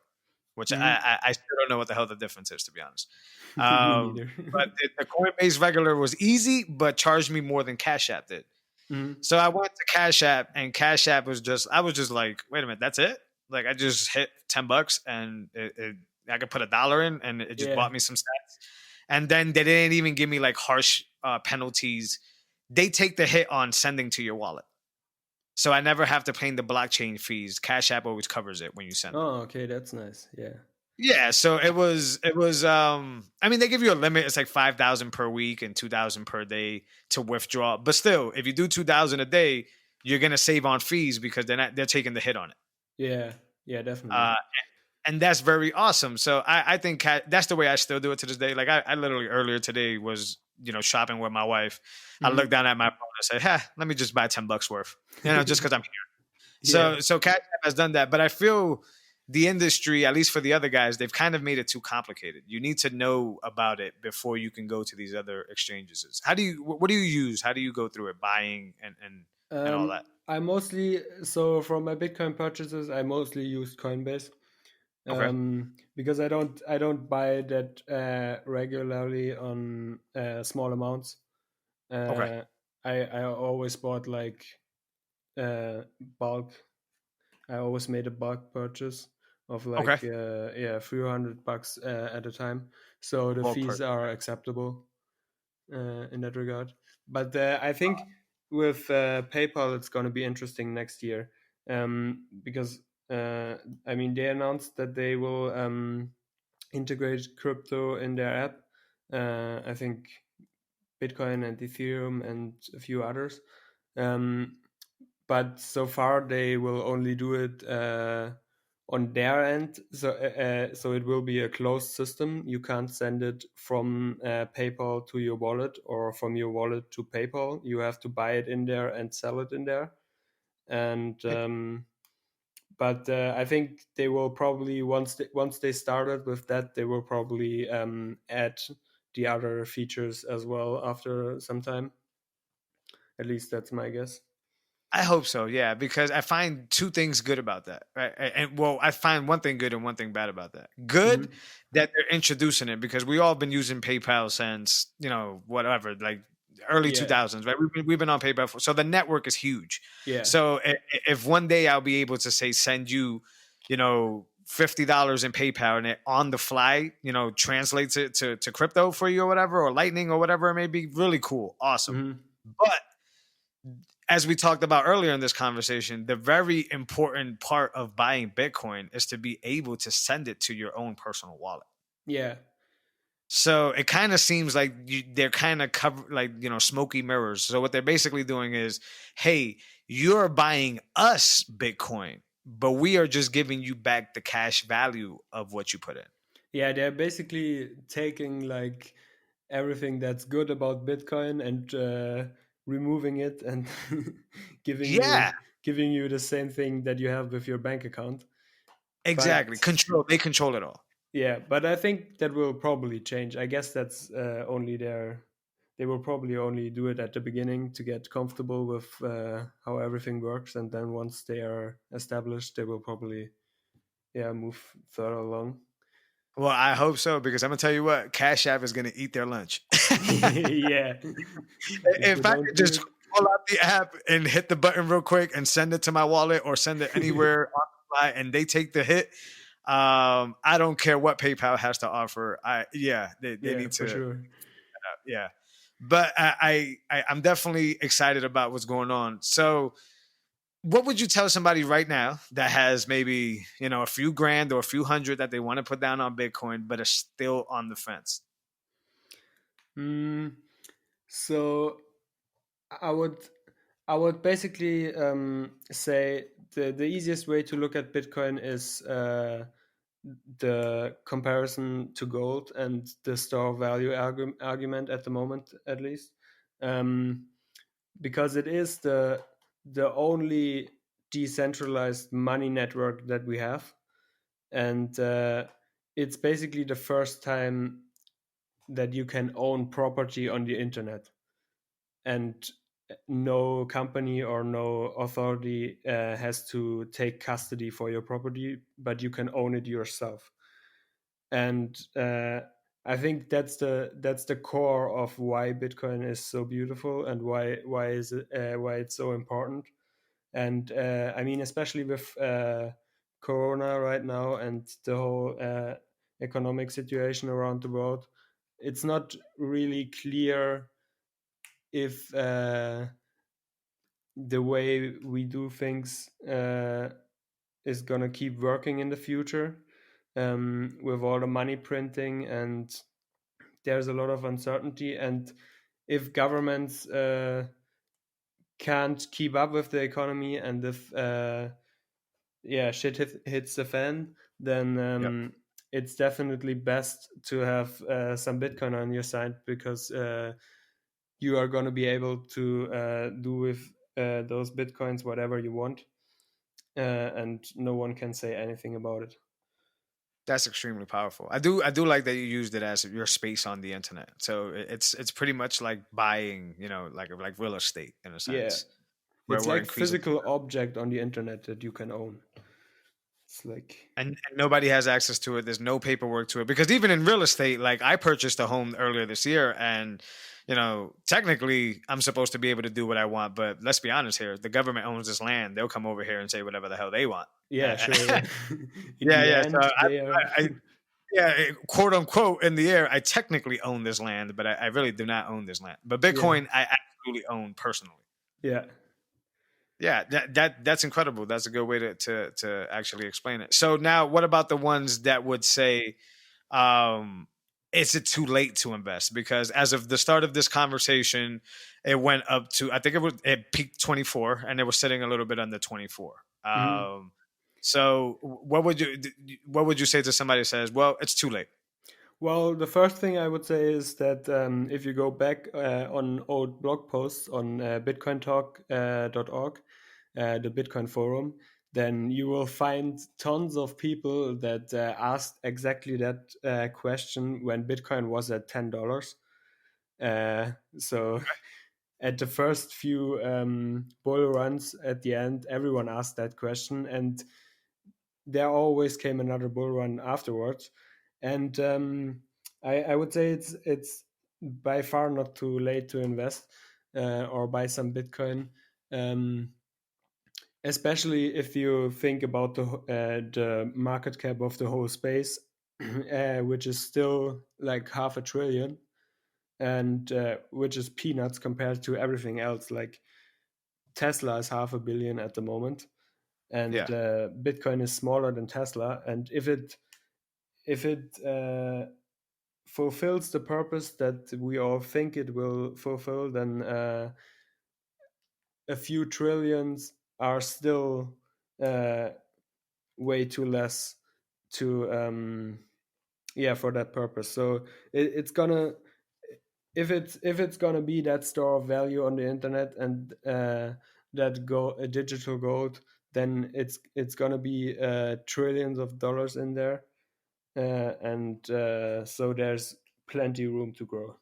Speaker 1: which
Speaker 2: Mhm.
Speaker 1: I still don't know what the hell the difference is, to be honest.
Speaker 2: Me neither.
Speaker 1: But the Coinbase regular was easy, but charged me more than Cash App did.
Speaker 2: Mhm.
Speaker 1: So I went to Cash App, and Cash App was just, I was just like, wait a minute, that's it? Like I just hit $10 and I could put $1 in and it just
Speaker 2: Yeah.
Speaker 1: bought me some stats. And then they didn't even give me like harsh penalties. They take the hit on sending to your wallet. So I never have to pay the blockchain fees. Cash App always covers it when you send it.
Speaker 2: Oh, okay, that's nice. Yeah.
Speaker 1: Yeah, so it was I mean they give you a limit, it's like 5,000 per week and 2,000 per day to withdraw. But still, if you do 2,000 a day, you're going to save on fees because they're taking the hit on it.
Speaker 2: Yeah. Yeah, definitely.
Speaker 1: Uh and that's very awesome. So I think that's the way I still do it to this day. Like I literally earlier today was, shopping with my wife. I looked
Speaker 2: Mhm.
Speaker 1: down at my phone and said, let me just buy $10 worth, just because I'm here.
Speaker 2: Yeah.
Speaker 1: So Cash App has done that, but I feel the industry, at least for the other guys, they've kind of made it too complicated. You need to know about it before you can go to these other exchanges. What do you use? How do you go through it, buying and all that?
Speaker 2: I mostly so for my Bitcoin purchases, I mostly use Coinbase.
Speaker 1: Okay,
Speaker 2: Because I don't buy that regularly on small amounts.
Speaker 1: okay,
Speaker 2: Uh, I always bought like bulk. I always made a bulk purchase of
Speaker 1: okay.
Speaker 2: like yeah, a few $100 at a time. So the
Speaker 1: Bulk
Speaker 2: fees
Speaker 1: purchase.
Speaker 2: are acceptable in that regard. But I think with PayPal, it's going to be interesting next year because I mean they announced that they will integrate crypto in their app. I think Bitcoin and Ethereum and a few others. Um, but so far they will only do it on their end. So it will be a closed system. You can't send it from PayPal to your wallet or from your wallet to PayPal. You have to buy it in there and sell it in there. And but I think they will probably once they started with that, they will probably add the other features as well after some time. At least that's my guess.
Speaker 1: I hope so, yeah, because I find two things good about that, right? And well, I find one thing good and one thing bad about that. Good
Speaker 2: Hmm.
Speaker 1: that they're introducing it because we all been using PayPal since whatever, like early two
Speaker 2: Yeah,
Speaker 1: thousands, right? We've been on PayPal so the network is huge.
Speaker 2: yeah,
Speaker 1: So if one day I'll be able to say send you, $50 in PayPal and it on the fly, translates it to crypto for you or whatever or Lightning or whatever it may be, really cool, awesome.
Speaker 2: hmm,
Speaker 1: But as we talked about earlier in this conversation, the very important part of buying Bitcoin is to be able to send it to your own personal wallet.
Speaker 2: yeah,
Speaker 1: So it kind of seems like they're kind of cover like smoky mirrors. So what they're basically doing is, hey, you're buying us Bitcoin, but we are just giving you back the cash value of what you put in.
Speaker 2: yeah. They're basically taking like everything that's good about Bitcoin and removing it and giving you
Speaker 1: Yeah,
Speaker 2: giving you the same thing that you have with your bank account. But
Speaker 1: exactly. They control it all.
Speaker 2: yeah, but I think that will probably change. I guess that's only their. They will probably only do it at the beginning to get comfortable with how everything works, and then once they are established, they will probably move further along.
Speaker 1: Well, I hope so because I'm gonna tell you what, Cash App is gonna eat their lunch.
Speaker 2: Yeah, if they
Speaker 1: If I
Speaker 2: don't
Speaker 1: could
Speaker 2: do
Speaker 1: just
Speaker 2: it,
Speaker 1: pull out the app and hit the button real quick and send it to my wallet or send it anywhere on the fly and they take the hit, I don't care what PayPal has to offer. They
Speaker 2: yeah,
Speaker 1: need
Speaker 2: for
Speaker 1: to,
Speaker 2: sure.
Speaker 1: yeah. But I'm definitely excited about what's going on. So, what would you tell somebody right now that has maybe a few grand or a few hundred that they want to put down on Bitcoin but are still on the fence?
Speaker 2: Mm, so I would I would basically say the easiest way to look at Bitcoin is the comparison to gold and the store value argument at the moment, at least, um, because it is the only decentralized money network that we have, and it's basically the first time that you can own property on the internet and no company or no authority has to take custody for your property, but you can own it yourself. And I think that's the core of why Bitcoin is so beautiful and why it's so important. And I mean, especially with Corona right now and the whole economic situation around the world, it's not really clear if the way we do things is gonna keep working in the future, with all the money printing, and there's a lot of uncertainty. And if governments can't keep up with the economy, and if shit hits the fan, then
Speaker 1: Yep.
Speaker 2: it's definitely best to have some Bitcoin on your side, because you are going to be able to do with those Bitcoins whatever you want, and no one can say anything about it.
Speaker 1: That's extremely powerful. I do like that you used it as your space on the internet. So it's pretty much like buying, like real estate in a
Speaker 2: Yeah,
Speaker 1: sense, where
Speaker 2: it's
Speaker 1: we're
Speaker 2: like
Speaker 1: increasing.
Speaker 2: physical object on the internet that you can own. It's like,
Speaker 1: And nobody has access to it. There's no paperwork to it, because even in real estate, like I purchased a home earlier this year, and technically I'm supposed to be able to do what I want, but let's be honest here, the government owns this land. They'll come over here and say whatever the hell they want.
Speaker 2: yeah, sure.
Speaker 1: Yeah,
Speaker 2: In the
Speaker 1: yeah. So
Speaker 2: end, they are.
Speaker 1: yeah, quote unquote, in the air, I technically own this land, but I really do not own this land. But
Speaker 2: Yeah,
Speaker 1: Bitcoin, I absolutely own personally.
Speaker 2: yeah.
Speaker 1: Yeah, that's incredible. That's a good way to actually explain it. So now, what about the ones that would say, um, is it too late to invest? Because as of the start of this conversation, it went up to, I think it peaked 24, and it was sitting a little bit under 24.
Speaker 2: Mhm.
Speaker 1: So what would you say to somebody who says, well, it's too late?
Speaker 2: Well, the first thing I would say is that if you go back on old blog posts on bitcointalk.org, the Bitcoin forum, then you will find tons of people that asked exactly that question when Bitcoin was at $10. So at the first few bull runs at the end, everyone asked that question, and there always came another bull run afterwards. And I would say it's by far not too late to invest or buy some Bitcoin, um, especially if you think about the market cap of the whole space, which is still like half a trillion, and which is peanuts compared to everything else. Like Tesla is half a billion at the moment, and
Speaker 1: Yeah.
Speaker 2: Bitcoin is smaller than Tesla. And if it fulfills the purpose that we all think it will fulfill, then a few trillions are still uh, way too less to for that purpose. So it's gonna, if it's gonna be that store of value on the internet, and that digital gold, then it's gonna be trillions of dollars in there, and so there's plenty room to grow.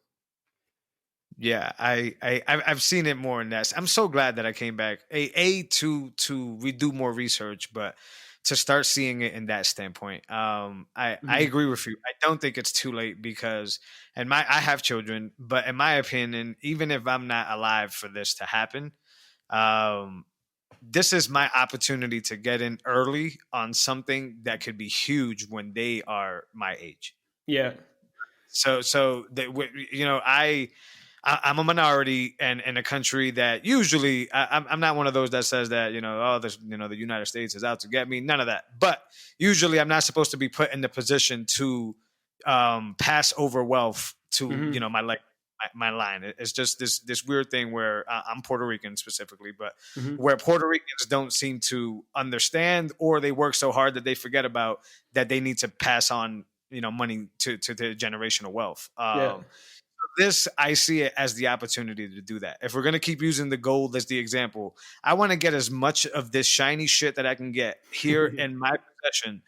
Speaker 1: Yeah, I've seen it more in that. I'm so glad that I came back. To redo more research, but to start seeing it in that standpoint. I
Speaker 2: Mhm.
Speaker 1: agree with you. I don't think it's too late, because I have children, but in my opinion, even if I'm not alive for this to happen, um, this is my opportunity to get in early on something that could be huge when they are my age.
Speaker 2: Yeah,
Speaker 1: So that I'm a minority, and in a country that usually I'm not one of those that says that oh, this, the United States is out to get me. None of that. But usually I'm not supposed to be put in the position to pass over wealth to
Speaker 2: hmm,
Speaker 1: my line. It's just this weird thing where I'm Puerto Rican specifically, but
Speaker 2: hmm,
Speaker 1: where Puerto Ricans don't seem to understand, or they work so hard that they forget about that they need to pass on money to the generational wealth.
Speaker 2: yeah,
Speaker 1: This, I see it as the opportunity to do that. If we're going to keep using the gold as the example, I want to get as much of this shiny shit that I can get here in my possession,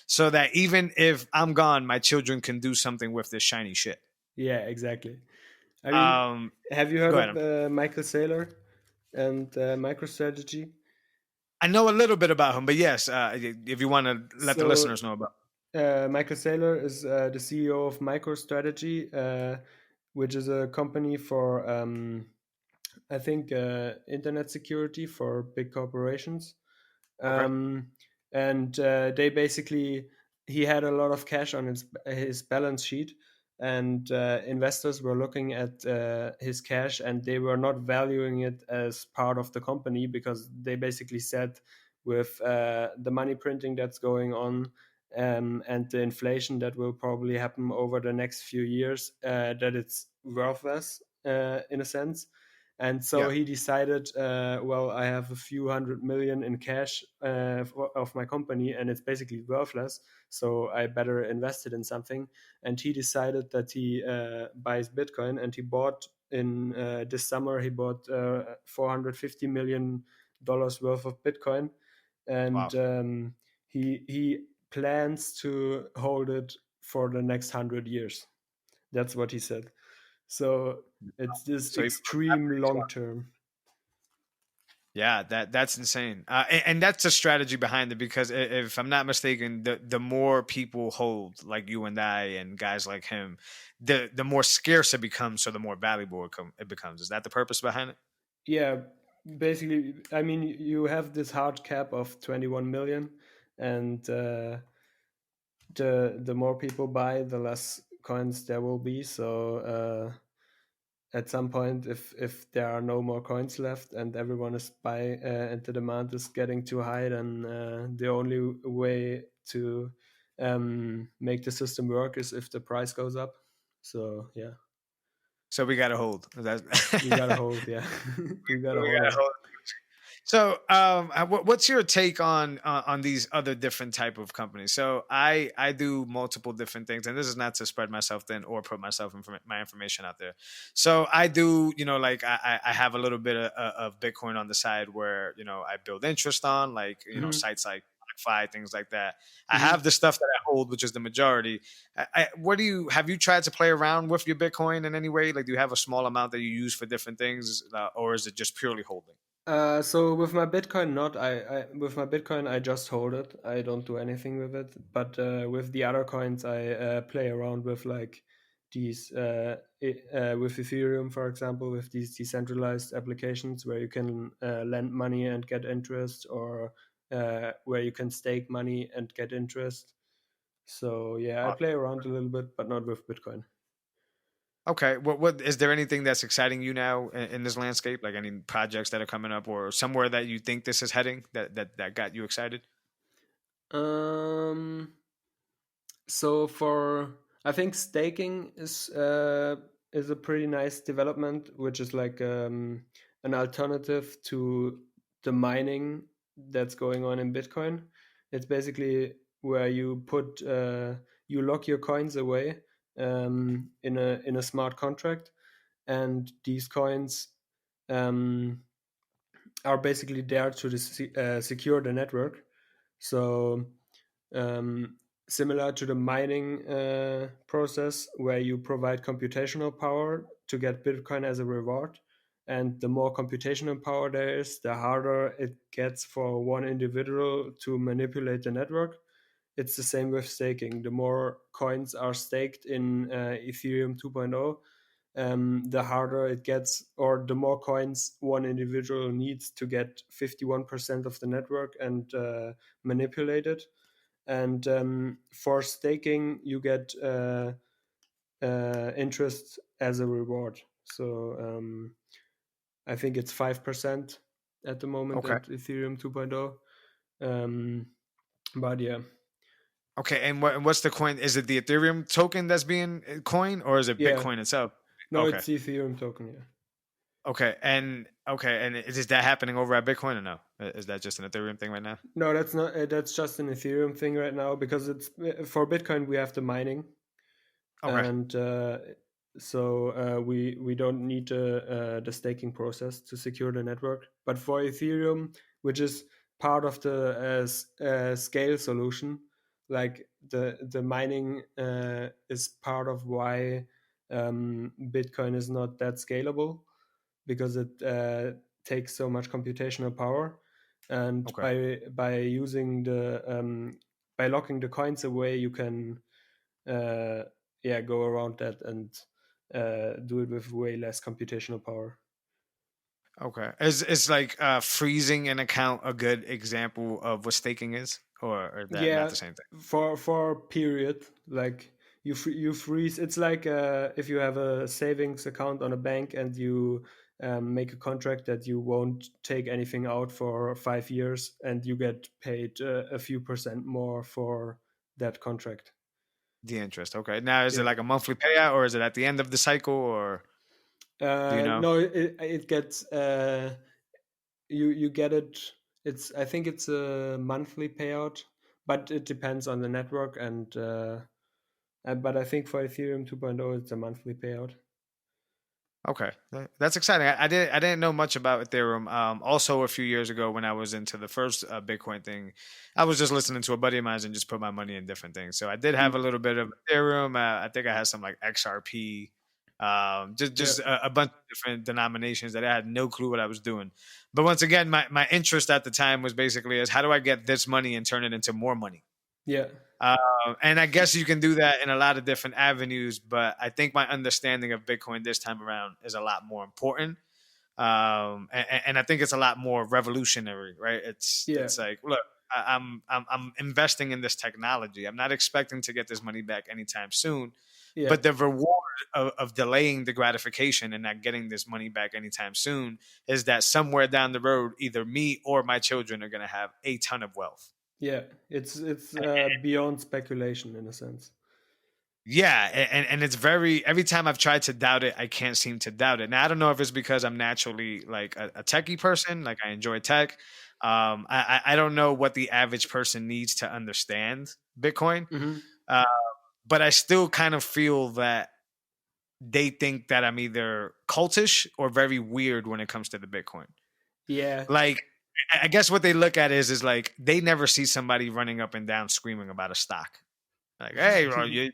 Speaker 1: so that even if I'm gone, my children can do something with this shiny shit.
Speaker 2: yeah, exactly. I mean,
Speaker 1: Um,
Speaker 2: have you heard
Speaker 1: Go
Speaker 2: of
Speaker 1: ahead.
Speaker 2: Michael Saylor and MicroStrategy?
Speaker 1: I know a little bit about him, but yes, if you want to let the
Speaker 2: So
Speaker 1: listeners know about.
Speaker 2: Michael Saylor is the CEO of MicroStrategy, which is a company for I think internet security for big corporations.
Speaker 1: Okay.
Speaker 2: um, and they basically he had a lot of cash on his balance sheet, and investors were looking at his cash, and they were not valuing it as part of the company, because they basically said with the money printing that's going on, and the inflation that will probably happen over the next few years, that it's worthless in a sense. And so
Speaker 1: Yeah.
Speaker 2: he decided, well, I have a few hundred million in cash of my company, and it's basically worthless. So I better invest it in something. And he decided that he buys Bitcoin, and he bought in this summer. He bought $450 million worth of Bitcoin, and
Speaker 1: Wow.
Speaker 2: he plans to hold it for the next 100 years. That's what he said. So it's this
Speaker 1: So even
Speaker 2: extreme long term.
Speaker 1: yeah, that's insane, and that's a strategy behind it because if I'm not mistaken, the more people hold like you and I and guys like him, the more scarce it becomes, so the more valuable it becomes. Is that the purpose behind it?
Speaker 2: Yeah, basically, I mean, you have this hard cap of 21 million, and the more people buy, the less coins there will be. So at some point, if there are no more coins left and everyone is buying, and the demand is getting too high, then the only way to make the system work is if the price goes up. So yeah,
Speaker 1: So we got to hold.
Speaker 2: we gotta hold. Yeah, we gotta
Speaker 1: We
Speaker 2: hold
Speaker 1: gotta
Speaker 2: it.
Speaker 1: hold. So, what's your take on these other different type of companies? So, I do multiple different things, and this is not to spread myself thin or put myself my information out there. So, I do, like I have a little bit of Bitcoin on the side where I build interest on, like
Speaker 2: Hmm.
Speaker 1: sites like BlockFi, things like that. I have
Speaker 2: Hmm.
Speaker 1: the stuff that I hold, which is the majority. What do you have you tried to play around with your Bitcoin in any way? Like, do you have a small amount that you use for different things, or is it just purely holding?
Speaker 2: So with my Bitcoin, not I with my Bitcoin, I just hold it. I don't do anything with it. But with the other coins, I play around with like these with Ethereum, for example, with these decentralized applications where you can lend money and get interest, or where you can stake money and get interest. So yeah, I play around a little bit, but not with Bitcoin.
Speaker 1: Okay. What is there anything that's exciting you now in this landscape? Like any projects that are coming up, or somewhere that you think this is heading that got you excited?
Speaker 2: Um, So for I think staking is a pretty nice development, which is like an alternative to the mining that's going on in Bitcoin. It's basically where you lock your coins away in a smart contract, and these coins um, are basically there to secure the network. So um, similar to the mining process, where you provide computational power to get Bitcoin as a reward. And the more computational power there is, the harder it gets for one individual to manipulate the network. It's the same with staking. The more coins are staked in Ethereum 2.0, the harder it gets, or the more coins one individual needs to get 51% of the network and manipulate it. And for staking, you get interest as a reward. So I think it's 5% at the moment
Speaker 1: Okay.
Speaker 2: at Ethereum 2.0. But yeah,
Speaker 1: Okay. And what's the coin? Is it the Ethereum token that's being coined, or is it
Speaker 2: yeah,
Speaker 1: Bitcoin itself?
Speaker 2: no,
Speaker 1: Okay.
Speaker 2: it's the Ethereum token. Yeah.
Speaker 1: Okay. And is that happening over at Bitcoin or no? Is that just an Ethereum thing right now?
Speaker 2: No, that's not. That's just an Ethereum thing right now, because it's for Bitcoin we have the mining,
Speaker 1: Okay.
Speaker 2: and so we don't need the staking process to secure the network. But for Ethereum, which is part of the scale solution, like the mining is part of why Bitcoin is not that scalable, because it takes so much computational power. And
Speaker 1: Okay.
Speaker 2: by using the by locking the coins away, you can uh, yeah, go around that and do it with way less computational power.
Speaker 1: Okay. Is like freezing an account a good example of what staking is, or is that not
Speaker 2: Yeah,
Speaker 1: the same thing?
Speaker 2: for period, like you freeze. It's like if you have a savings account on a bank and you make a contract that you won't take anything out for 5 years, and you get paid a few percent more for that contract.
Speaker 1: The interest. Okay. Now, is it
Speaker 2: Yeah.
Speaker 1: like a monthly payout, or is it at the end of the cycle, or do you know?
Speaker 2: No, it gets you get it. It's I think it's a monthly payout, but it depends on the network and but I think for Ethereum 2.0 it's a monthly payout.
Speaker 1: Okay, that's exciting. I didn't know much about Ethereum. Also, a few years ago when I was into the first Bitcoin thing, I was just listening to a buddy of mine and just put my money in different things. So I did have a
Speaker 2: Mm.
Speaker 1: little bit of Ethereum. I think I had some like XRP,
Speaker 2: Yeah,
Speaker 1: just a bunch of different denominations that I had no clue what I was doing. But once again, my interest at the time was basically is how do I get this money and turn it into more money.
Speaker 2: yeah,
Speaker 1: And I guess you can do that in a lot of different avenues, but I think my understanding of Bitcoin this time around is a lot more important. And I think it's a lot more revolutionary, right?
Speaker 2: yeah,
Speaker 1: It's like, look, I'm investing in this technology. I'm not expecting to get this money back anytime soon,
Speaker 2: yeah,
Speaker 1: but the reward of delaying the gratification and not getting this money back anytime soon is that somewhere down the road, either me or my children are going to have a ton of wealth.
Speaker 2: yeah. It's beyond speculation in a sense.
Speaker 1: Yeah, and it's very every time I've tried to doubt it, I can't seem to doubt it. Now I don't know if it's because I'm naturally like a techie person, like I enjoy tech. I don't know what the average person needs to understand Bitcoin,
Speaker 2: Hmm.
Speaker 1: uh, but I still kind of feel that they think that I'm either cultish or very weird when it comes to the Bitcoin.
Speaker 2: Yeah.
Speaker 1: Like I guess what they look at is like they never see somebody running up and down screaming about a stock. Like, hey, bro, you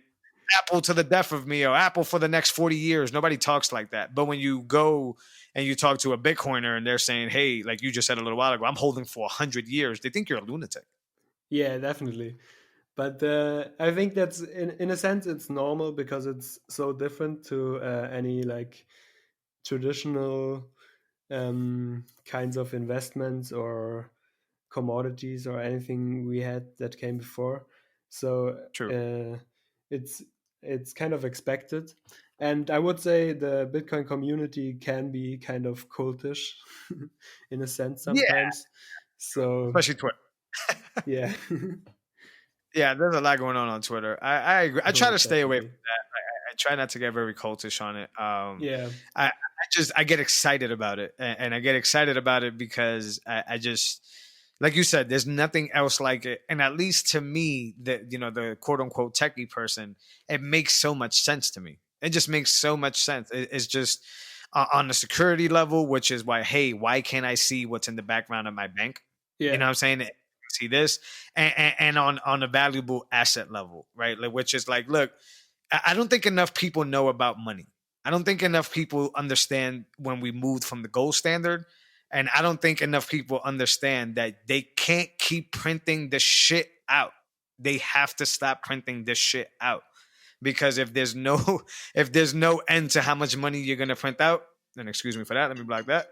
Speaker 1: Apple to the death of me or Apple for the next 40 years. Nobody talks like that. But when you go and you talk to a Bitcoiner and they're saying, hey, like you just said a little while ago, I'm holding for 100 years, they think you're a lunatic.
Speaker 2: Yeah, definitely. But I think that's in a sense it's normal because it's so different to any like traditional kinds of investments or commodities or anything we had that came before. So
Speaker 1: True.
Speaker 2: it's it's kind of expected, and I would say the Bitcoin community can be kind of cultish in a sense
Speaker 1: Yeah,
Speaker 2: sometimes. So
Speaker 1: especially Twitter.
Speaker 2: yeah,
Speaker 1: Yeah, there's a lot going on Twitter. I agree. I
Speaker 2: oh,
Speaker 1: try to stay away from
Speaker 2: definitely.
Speaker 1: that. I try not to get very cultish on it.
Speaker 2: Yeah,
Speaker 1: I get excited about it, and I get excited about it because I just like you said, there's nothing else like it, and at least to me, the quote unquote techie person, it makes so much sense to me. It just makes so much sense. It's just on the security level, which is why, hey, why can't I see what's in the background of my bank? You
Speaker 2: yeah,
Speaker 1: know what I'm saying? See this, and on a valuable asset level, right? Like, which is like, look, I don't think enough people know about money. I don't think enough people understand when we moved from the gold standard. And I don't think enough people understand that they can't keep printing the shit out. They have to stop printing this shit out. Because if there's no end to how much money you're gonna print out, and excuse me for that, let me block that.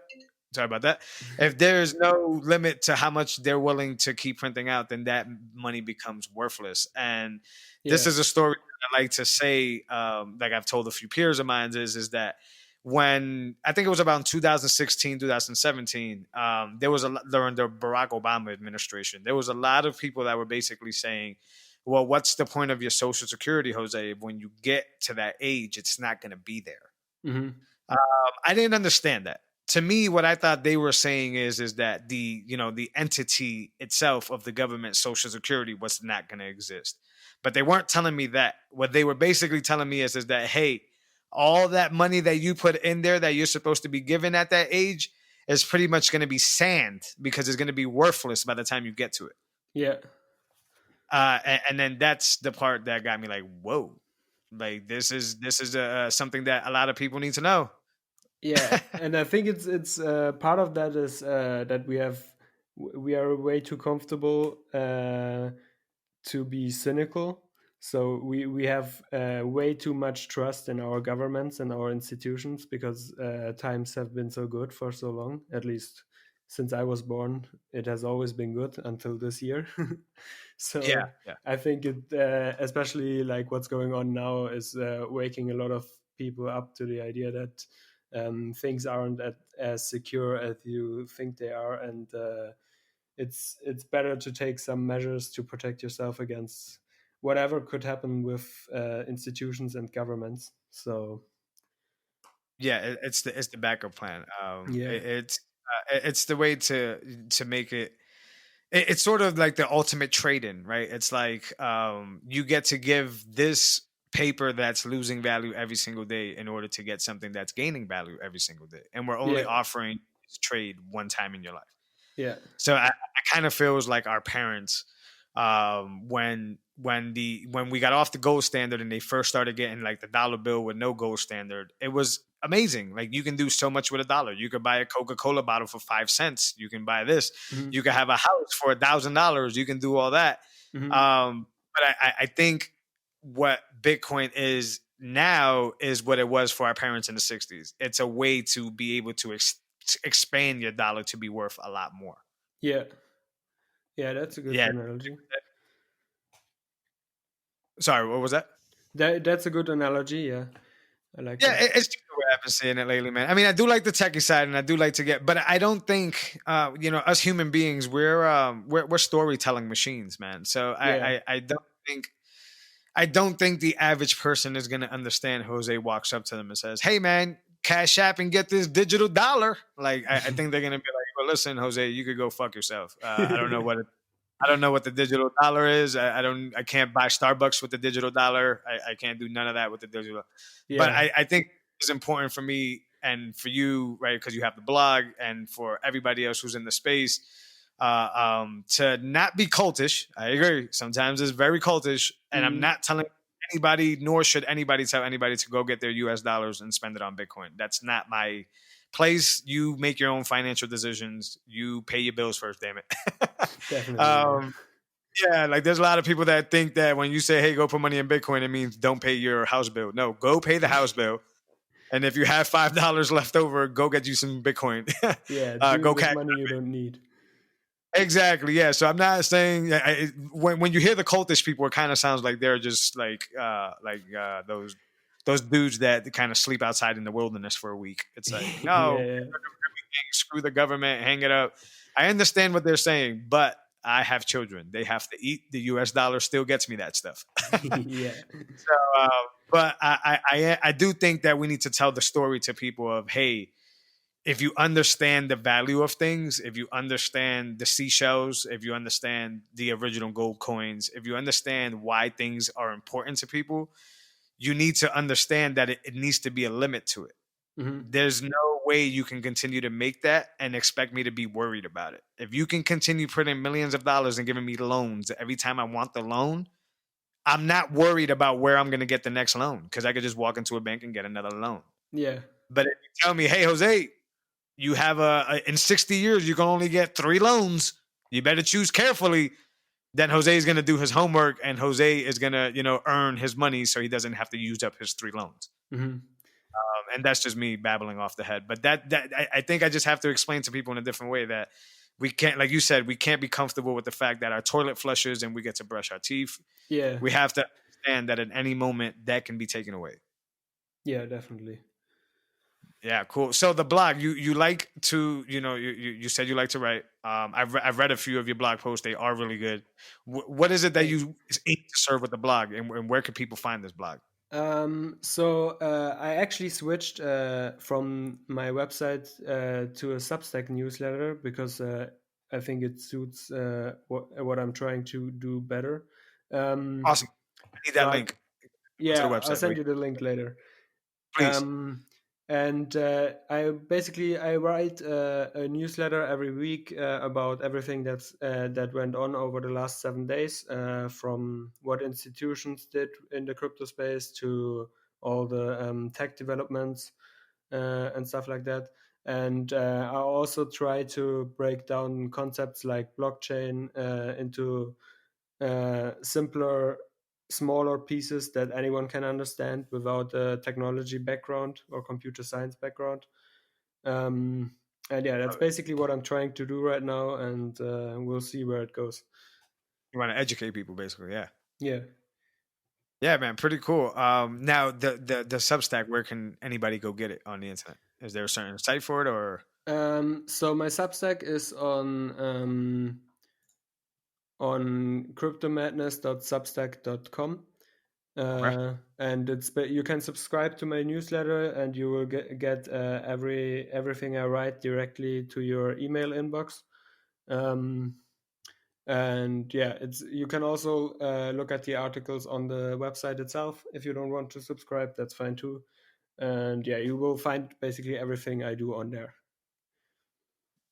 Speaker 1: Sorry about that. If there's no limit to how much they're willing to keep printing out, then that money becomes worthless. And this
Speaker 2: yeah.
Speaker 1: is a story that I like to say, like I've told a few peers of mine, is that when I think it was about 2016, 2017, there was during the Barack Obama administration, there was a lot of people that were basically saying, well, what's the point of your social security, Jose? When you get to that age, it's not going to be there.
Speaker 2: Hmm.
Speaker 1: I didn't understand that. To me, what I thought they were saying is that the entity itself of the government social security was not going to exist. But they weren't telling me that. What they were basically telling me is that, hey, all that money that you put in there that you're supposed to be given at that age is pretty much going to be sand because it's going to be worthless by the time you get to it.
Speaker 2: Yeah,
Speaker 1: And then that's the part that got me like, whoa, like this is something that a lot of people need to know.
Speaker 2: yeah, and I think it's part of that is that we are way too comfortable to be cynical. So we have way too much trust in our governments and our institutions because times have been so good for so long. At least since I was born, it has always been good until this year.
Speaker 1: Yeah,
Speaker 2: So
Speaker 1: yeah.
Speaker 2: I think it, especially like what's going on now, is waking a lot of people up to the idea that things aren't as secure as you think they are, and it's better to take some measures to protect yourself against whatever could happen with institutions and governments. So
Speaker 1: Yeah, it's the backup plan.
Speaker 2: yeah,
Speaker 1: It's the way to make it. It's sort of like the ultimate trade-in, right? It's like you get to give this paper that's losing value every single day in order to get something that's gaining value every single day, and we're only
Speaker 2: yeah,
Speaker 1: offering this trade one time in your life.
Speaker 2: yeah,
Speaker 1: So I kind of feels like our parents, when we got off the gold standard and they first started getting like the dollar bill with no gold standard, it was amazing. Like you can do so much with a dollar. You could buy a Coca-Cola bottle for 5 cents. You can buy this.
Speaker 2: hmm
Speaker 1: You can have a house for $1,000. You can do all that.
Speaker 2: hmm
Speaker 1: But I think what Bitcoin is now is what it was for our parents in the 60s. It's a way to be able to expand your dollar to be worth a lot more.
Speaker 2: yeah, yeah. That's a good
Speaker 1: Yeah.
Speaker 2: analogy.
Speaker 1: Sorry, what was that?
Speaker 2: That's a good analogy. Yeah, I like
Speaker 1: Yeah,
Speaker 2: that.
Speaker 1: it's just the way I've been seeing it lately, man. I mean, I do like the techie side, and I do like to get, but I don't think, us human beings, we're storytelling machines, man. So
Speaker 2: Yeah,
Speaker 1: I don't think the average person is going to understand. Jose walks up to them and says, "Hey, man, cash app and get this digital dollar." Like, I think they're going to be like, "Well, listen, Jose, you could go fuck yourself. I don't know what the digital dollar is. I can't buy Starbucks with the digital dollar. I can't do none of that with the digital. But
Speaker 2: yeah,
Speaker 1: I think it's important for me and for you, right? Because you have the blog, and for everybody else who's in the space, to not be cultish. I agree. Sometimes it's very cultish, and I'm
Speaker 2: mm,
Speaker 1: not telling anybody, nor should anybody tell anybody to go get their US dollars and spend it on Bitcoin. That's not my place. You make your own financial decisions. You pay your bills first, damn it.
Speaker 2: definitely. Yeah,
Speaker 1: um, yeah, like there's a lot of people that think that when you say, "Hey, go put money in Bitcoin," it means don't pay your house bill. No, go pay the house bill, and if you have $5 left over, go get you some Bitcoin.
Speaker 2: yeah. Do it
Speaker 1: Go
Speaker 2: with
Speaker 1: cash.
Speaker 2: money you don't need.
Speaker 1: Exactly. Yeah. So I'm not saying when you hear the cultish people, it kind of sounds like they're just like those dudes that kind of sleep outside in the wilderness for a week. It's like no,
Speaker 2: Yeah,
Speaker 1: screw the government, hang it up. I understand what they're saying, but I have children. They have to eat. The U.S. dollar still gets me that stuff.
Speaker 2: yeah,
Speaker 1: So, but I do think that we need to tell the story to people of, hey, if you understand the value of things, if you understand the seashells, if you understand the original gold coins, if you understand why things are important to people, you need to understand that it needs to be a limit to it.
Speaker 2: hmm
Speaker 1: There's no way you can continue to make that and expect me to be worried about it. If you can continue putting millions of dollars and giving me loans every time I want the loan, I'm not worried about where I'm going to get the next loan because I could just walk into a bank and get another loan.
Speaker 2: yeah,
Speaker 1: But if you tell me, "Hey, Jose, you have in 60 years you can only get 3 loans. You better choose carefully." Then Jose is going to do his homework, and Jose is going to earn his money so he doesn't have to use up his 3 loans.
Speaker 2: hmm
Speaker 1: And that's just me babbling off the head. But I think I just have to explain to people in a different way that we can't, like you said, we can't be comfortable with the fact that our toilet flushes and we get to brush our teeth.
Speaker 2: yeah,
Speaker 1: We have to understand that at any moment that can be taken away.
Speaker 2: yeah. Definitely.
Speaker 1: Yeah, cool. So the blog, you like to, you said you like to write. I've read a few of your blog posts. They are really good. What is it that
Speaker 2: Thanks.
Speaker 1: you aim to serve with the blog, and where can people find this blog?
Speaker 2: So I actually switched from my website to a Substack newsletter because I think it suits what I'm trying to do better. Um,
Speaker 1: Awesome. I need
Speaker 2: so
Speaker 1: that
Speaker 2: I,
Speaker 1: link. Go to the
Speaker 2: yeah, I'll
Speaker 1: website,
Speaker 2: send
Speaker 1: right?
Speaker 2: you the link later.
Speaker 1: Please.
Speaker 2: Um, and I write a newsletter every week about everything that went on over the last 7 days, from what institutions did in the crypto space to all the tech developments and stuff like that. And I also try to break down concepts like blockchain into simpler, smaller pieces that anyone can understand without a technology background or computer science background. Um, and yeah, that's basically what I'm trying to do right now, and we'll see where it goes.
Speaker 1: You want to educate people, basically. Yeah.
Speaker 2: Yeah.
Speaker 1: Yeah, man, pretty cool. Now the Substack, where can anybody go get it on the internet? Is there a certain site for it, or
Speaker 2: So my Substack is on cryptomadness.substack.com.
Speaker 1: okay?
Speaker 2: And you can subscribe to my newsletter, and you will get everything I write directly to your email inbox. And yeah, you can also look at the articles on the website itself. If you don't want to subscribe, that's fine too. And yeah, you will find basically everything I do on there.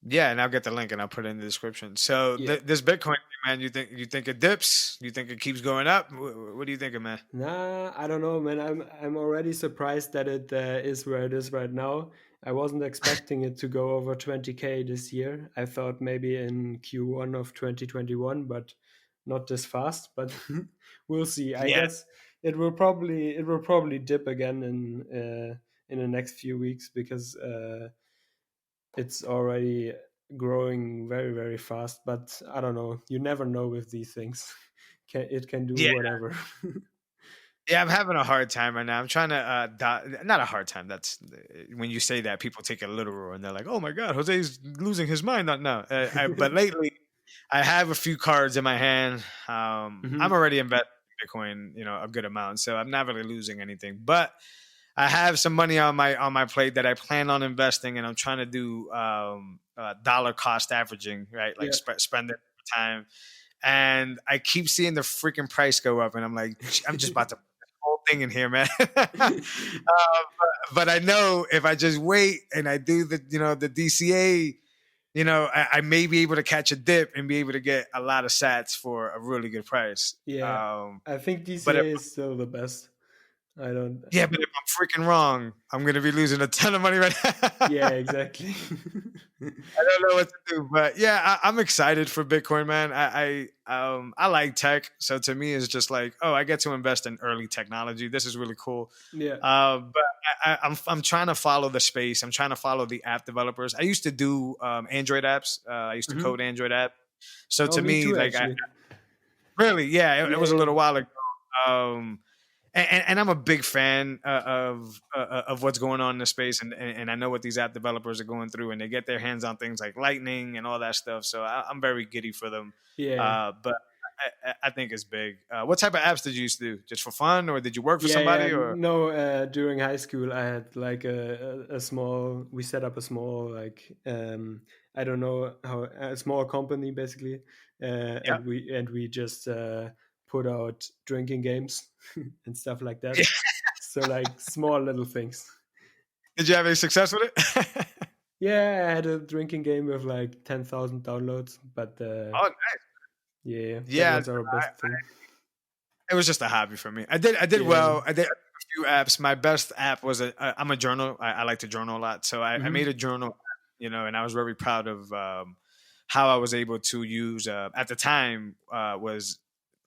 Speaker 1: Yeah, and I'll get the link and I'll put it in the description. So
Speaker 2: Yeah.
Speaker 1: this Bitcoin, man, you think it dips? You think it keeps going up? What do you think, man?
Speaker 2: Nah, I don't know, man. I'm already surprised that it is where it is right now. I wasn't expecting it to go over 20K this year. I thought maybe in Q1 of 2021, but not this fast. But we'll see. I
Speaker 1: Yeah,
Speaker 2: guess it will probably dip again in the next few weeks, because it's already growing very, very fast. But I don't know. You never know with these things. It can do
Speaker 1: yeah,
Speaker 2: whatever.
Speaker 1: yeah. I'm having a hard time right now. I'm trying to not a hard time. That's when you say that, people take it literal and they're like, "Oh my God, Jose's losing his mind." Not now. But lately, I have a few cards in my hand. I'm
Speaker 2: Hmm.
Speaker 1: already invested in Bitcoin, a good amount, so I'm not really losing anything. But I have some money on my plate that I plan on investing, and I'm trying to do dollar cost averaging, right? Like
Speaker 2: Yeah.
Speaker 1: spend it over time. And I keep seeing the freaking price go up, and I'm like, I'm just about to put this whole thing in here, man. But I know if I just wait and I do the DCA, I may be able to catch a dip and be able to get a lot of sats for a really good price.
Speaker 2: Yeah. I think
Speaker 1: But
Speaker 2: DCA is still the best. I don't.
Speaker 1: but if I'm freaking wrong, I'm gonna be losing a ton of money right
Speaker 2: Yeah,
Speaker 1: now.
Speaker 2: exactly.
Speaker 1: I don't know what to do, but yeah, I'm excited for Bitcoin, man. I like tech, so to me, it's just like, oh, I get to invest in early technology. This is really cool.
Speaker 2: Yeah.
Speaker 1: But I'm trying to follow the space. I'm trying to follow the app developers. I used to do Android apps. I used to
Speaker 2: Hmm.
Speaker 1: code Android app. So
Speaker 2: Oh,
Speaker 1: to
Speaker 2: me
Speaker 1: me,
Speaker 2: too,
Speaker 1: like,
Speaker 2: actually.
Speaker 1: really, yeah, it
Speaker 2: Yeah,
Speaker 1: was a
Speaker 2: yeah,
Speaker 1: little while ago. Um, and I'm a big fan of what's going on in the space, and I know what these app developers are going through, and they get their hands on things like Lightning and all that stuff. So I'm very giddy for them.
Speaker 2: yeah,
Speaker 1: But I think it's big. What type of apps did you used to do? Just for fun, or did you work for
Speaker 2: yeah, yeah.
Speaker 1: somebody? Or
Speaker 2: No, during high school, I had like a small. We set up a small, like, I don't know how, a small company basically,
Speaker 1: yeah,
Speaker 2: and we just put out drinking games and stuff like that.
Speaker 1: yeah.
Speaker 2: So like small little things.
Speaker 1: Did you have any success with it?
Speaker 2: Yeah, I had a drinking game with like 10,000 downloads, but
Speaker 1: Oh,
Speaker 2: yeah, that
Speaker 1: yeah.
Speaker 2: was our best thing.
Speaker 1: It was just a hobby for me. I did
Speaker 2: Yeah.
Speaker 1: well. I did a few apps. My best app was I'm a journal. I like to journal a lot, so I made
Speaker 2: Hmm.
Speaker 1: a journal, and I was very proud of how I was able to use. At the time, was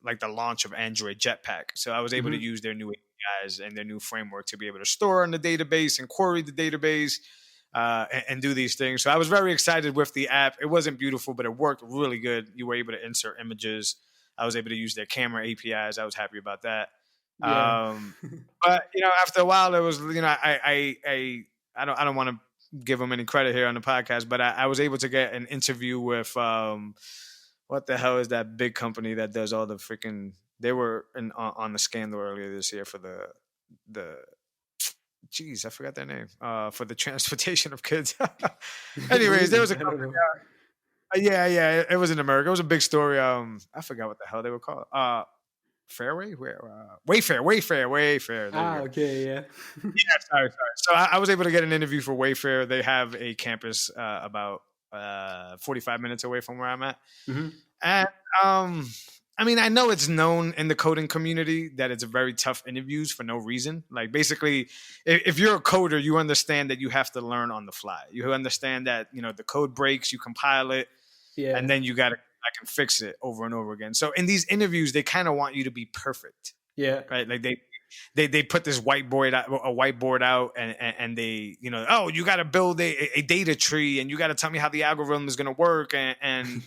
Speaker 1: like the launch of Android Jetpack, so I was able to
Speaker 2: Hmm.
Speaker 1: use their new APIs and their new framework to be able to store in the database and query the database. And do these things. So I was very excited with the app. It wasn't beautiful, but it worked really good. You were able to insert images. I was able to use their camera APIs. I was happy about that.
Speaker 2: Yeah.
Speaker 1: But after a while, it was I don't want to give them any credit here on the podcast, but I was able to get an interview with what the hell is that big company that does all the freaking. They were on the scandal earlier this year for the geez, I forgot their name. For the transportation of kids. Anyways, there was
Speaker 2: Really?
Speaker 1: a
Speaker 2: I don't
Speaker 1: company.
Speaker 2: know.
Speaker 1: Yeah, it was in America. It was a big story. I forgot what the hell they were called. Fairway, where Wayfair. There you
Speaker 2: Ah,
Speaker 1: go.
Speaker 2: okay, yeah.
Speaker 1: Yeah, sorry. So I was able to get an interview for Wayfair. They have a campus about 45 minutes away from where I'm at,
Speaker 2: Hmm.
Speaker 1: and I mean, I know it's known in the coding community that it's very tough interviews for no reason. Like basically, if you're a coder, you understand that you have to learn on the fly. You understand that the code breaks, you compile it, and
Speaker 2: Yeah.
Speaker 1: then you got to I can fix it over and over again. So in these interviews, they kind of want you to be perfect,
Speaker 2: Yeah.
Speaker 1: right? Like they put this whiteboard out, and they, oh, you got to build a data tree, and you got to tell me how the algorithm is going to work, and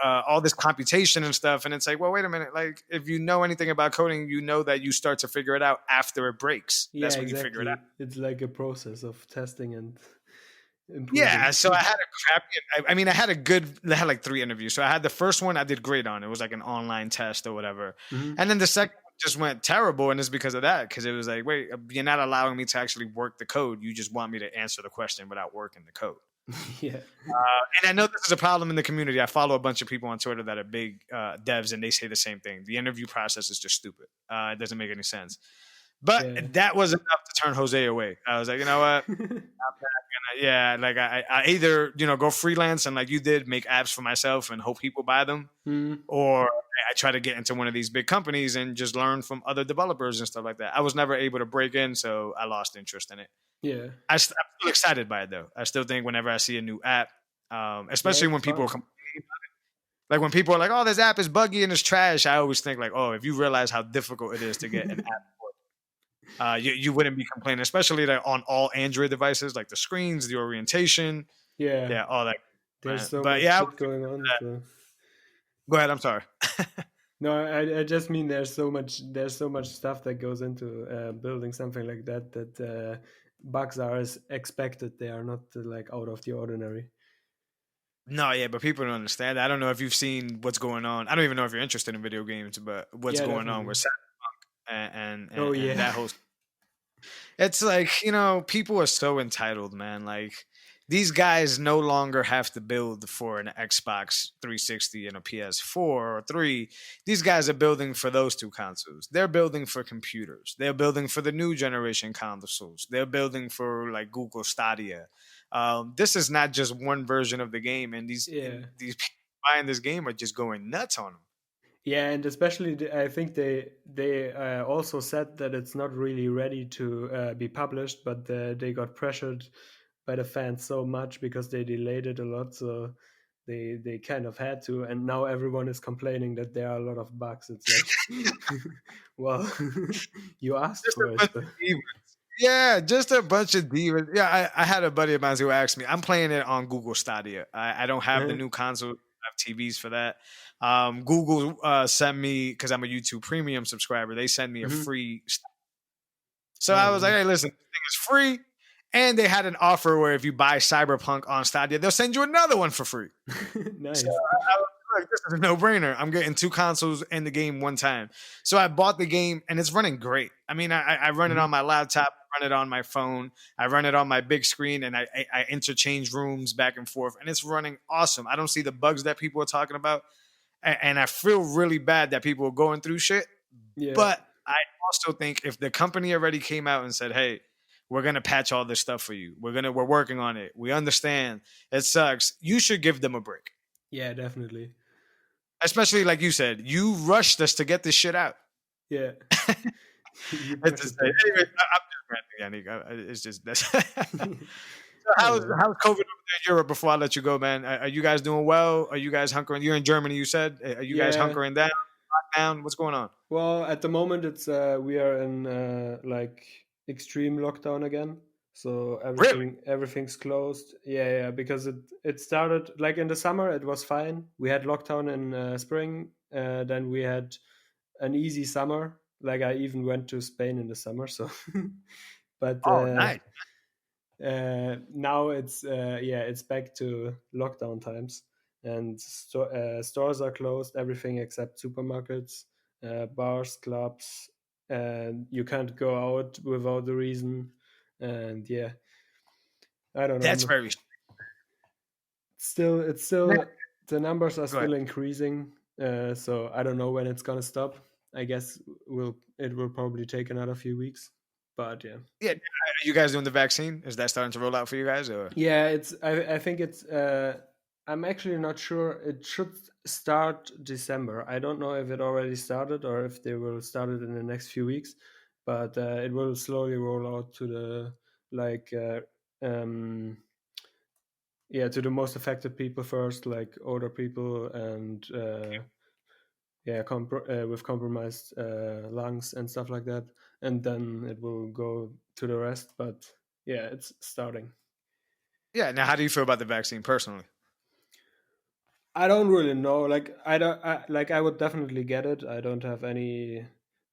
Speaker 1: all this computation and stuff. And it's like, well, wait a minute. Like, if you know anything about coding, you know that you start to figure it out after it breaks.
Speaker 2: Yeah,
Speaker 1: That's when you figure it out.
Speaker 2: exactly. It's like a process of testing and
Speaker 1: Yeah,
Speaker 2: improving.
Speaker 1: so I had a crappy. I mean, I had like 3 interviews. So I had the first one I did great on. It was like an online test or whatever,
Speaker 2: Mhm.
Speaker 1: and then the second one just went terrible, and it's because of that. Because it was like, wait, you're not allowing me to actually work the code. You just want me to answer the question without working the code.
Speaker 2: Yeah.
Speaker 1: And I know this is a problem in the community. I follow a bunch of people on Twitter that are big devs, and they say the same thing. The interview process is just stupid. It doesn't make any sense. But
Speaker 2: Yeah.
Speaker 1: that was enough to turn Jose away. I was like, you know what? Yeah, like I either go freelance and like you did, make apps for myself and hope people buy them,
Speaker 2: Mhm.
Speaker 1: or I try to get into one of these big companies and just learn from other developers and stuff like that. I was never able to break in, so I lost interest in it.
Speaker 2: Yeah.
Speaker 1: I'm still excited by it though. I still think whenever I see a new app,
Speaker 2: Yeah,
Speaker 1: especially when
Speaker 2: it's
Speaker 1: people
Speaker 2: fun.
Speaker 1: like when people are like, "Oh, this app is buggy and it's trash," I always think like, "Oh, if you realize how difficult it is to get an app." You wouldn't be complaining, especially like on all Android devices, like the screens, the orientation,
Speaker 2: Yeah.
Speaker 1: yeah, all that.
Speaker 2: There's so
Speaker 1: But
Speaker 2: much
Speaker 1: yeah,
Speaker 2: shit going on. So.
Speaker 1: go ahead. I'm sorry.
Speaker 2: No, I just mean there's so much stuff that goes into building something like that bugs are as expected. They are not like out of the ordinary.
Speaker 1: No, yeah, but people don't understand. I don't know if you've seen what's going on. I don't even know if you're interested in video games, but what's
Speaker 2: Yeah,
Speaker 1: going on
Speaker 2: definitely.
Speaker 1: with Cyberpunk
Speaker 2: Oh
Speaker 1: and
Speaker 2: yeah.
Speaker 1: that whole. It's like, people are so entitled, man. Like, these guys no longer have to build for an Xbox 360 and a PS4 or 3. These guys are building for those two consoles. They're building for computers. They're building for the new generation consoles. They're building for like Google Stadia. This is not just one version of the game, and
Speaker 2: Yeah.
Speaker 1: these people buying this game are just going nuts on them.
Speaker 2: Yeah, and especially I think they also said that it's not really ready to be published, but they got pressured by the fans so much because they delayed it a lot, so they kind of had to, and now everyone is complaining that there are a lot of bugs. It's like, well, you asked
Speaker 1: Just a
Speaker 2: for it.
Speaker 1: bunch
Speaker 2: So.
Speaker 1: of divas. Yeah, just a bunch of divas. Yeah, I had a buddy of mine who asked me. I'm playing it on Google Stadia. I don't have the new console. I have TVs for that. Google sent me, because I'm a YouTube Premium subscriber. They sent me a
Speaker 2: Mhm.
Speaker 1: free. So
Speaker 2: Oh,
Speaker 1: I was like, hey,
Speaker 2: nice.
Speaker 1: listen, this thing is free. And they had an offer where if you buy Cyberpunk on Stadia, they'll send you another one for free. So
Speaker 2: Nice.
Speaker 1: I was like, this is a no-brainer. I'm getting 2 consoles in the game one time. So I bought the game, and it's running great. I mean, I run it
Speaker 2: Mhm.
Speaker 1: on my laptop, I run it on my phone, I run it on my big screen, and I interchange rooms back and forth, and it's running awesome. I don't see the bugs that people are talking about, and I feel really bad that people are going through shit.
Speaker 2: Yeah.
Speaker 1: But I also think if the company already came out and said, "Hey, we're gonna patch all this stuff for you. We're working on it. We understand it sucks," you should give them a break.
Speaker 2: Yeah, definitely.
Speaker 1: Especially like you said, you rushed us to get this shit out.
Speaker 2: Yeah. You
Speaker 1: It's
Speaker 2: push
Speaker 1: just,
Speaker 2: it back.
Speaker 1: anyway, I'm just ranting, Yannick. It's just that's. So
Speaker 2: I
Speaker 1: how's
Speaker 2: know.
Speaker 1: COVID over there in Europe? Before I let you go, man, are you guys doing well? Are you guys hunkering? You're in Germany, you said. Are you guys
Speaker 2: Yeah.
Speaker 1: hunkering down? Lockdown? What's going on?
Speaker 2: Well, at the moment, it's we are in like extreme lockdown again. So
Speaker 1: Really?
Speaker 2: everything's closed. Yeah, yeah. Because it started like in the summer, it was fine. We had lockdown in spring. Then we had an easy summer. Like I even went to Spain in the summer. So, but
Speaker 1: Oh, nice.
Speaker 2: now it's back to lockdown times, and stores are closed. Everything except supermarkets, bars, clubs, and you can't go out without a reason. And yeah, I don't
Speaker 1: That's
Speaker 2: know.
Speaker 1: very.
Speaker 2: It's
Speaker 1: Man,
Speaker 2: still the numbers are
Speaker 1: go ahead.
Speaker 2: still increasing. So I don't know when it's gonna stop. I guess it will probably take another few weeks. But yeah.
Speaker 1: Yeah, are you guys doing the vaccine? Is that starting to roll out for you guys, or?
Speaker 2: Yeah, I think it's I'm actually not sure. It should start December. I don't know if it already started or if they will start it in the next few weeks, but it will slowly roll out to the like um yeah, to the most affected people first, like older people and yeah, with compromised lungs and stuff like that, and then it will go to the rest. But yeah, it's starting.
Speaker 1: Yeah. Now, how do you feel about the vaccine personally?
Speaker 2: I don't really know. Like I don't like. I would definitely get it. I don't have any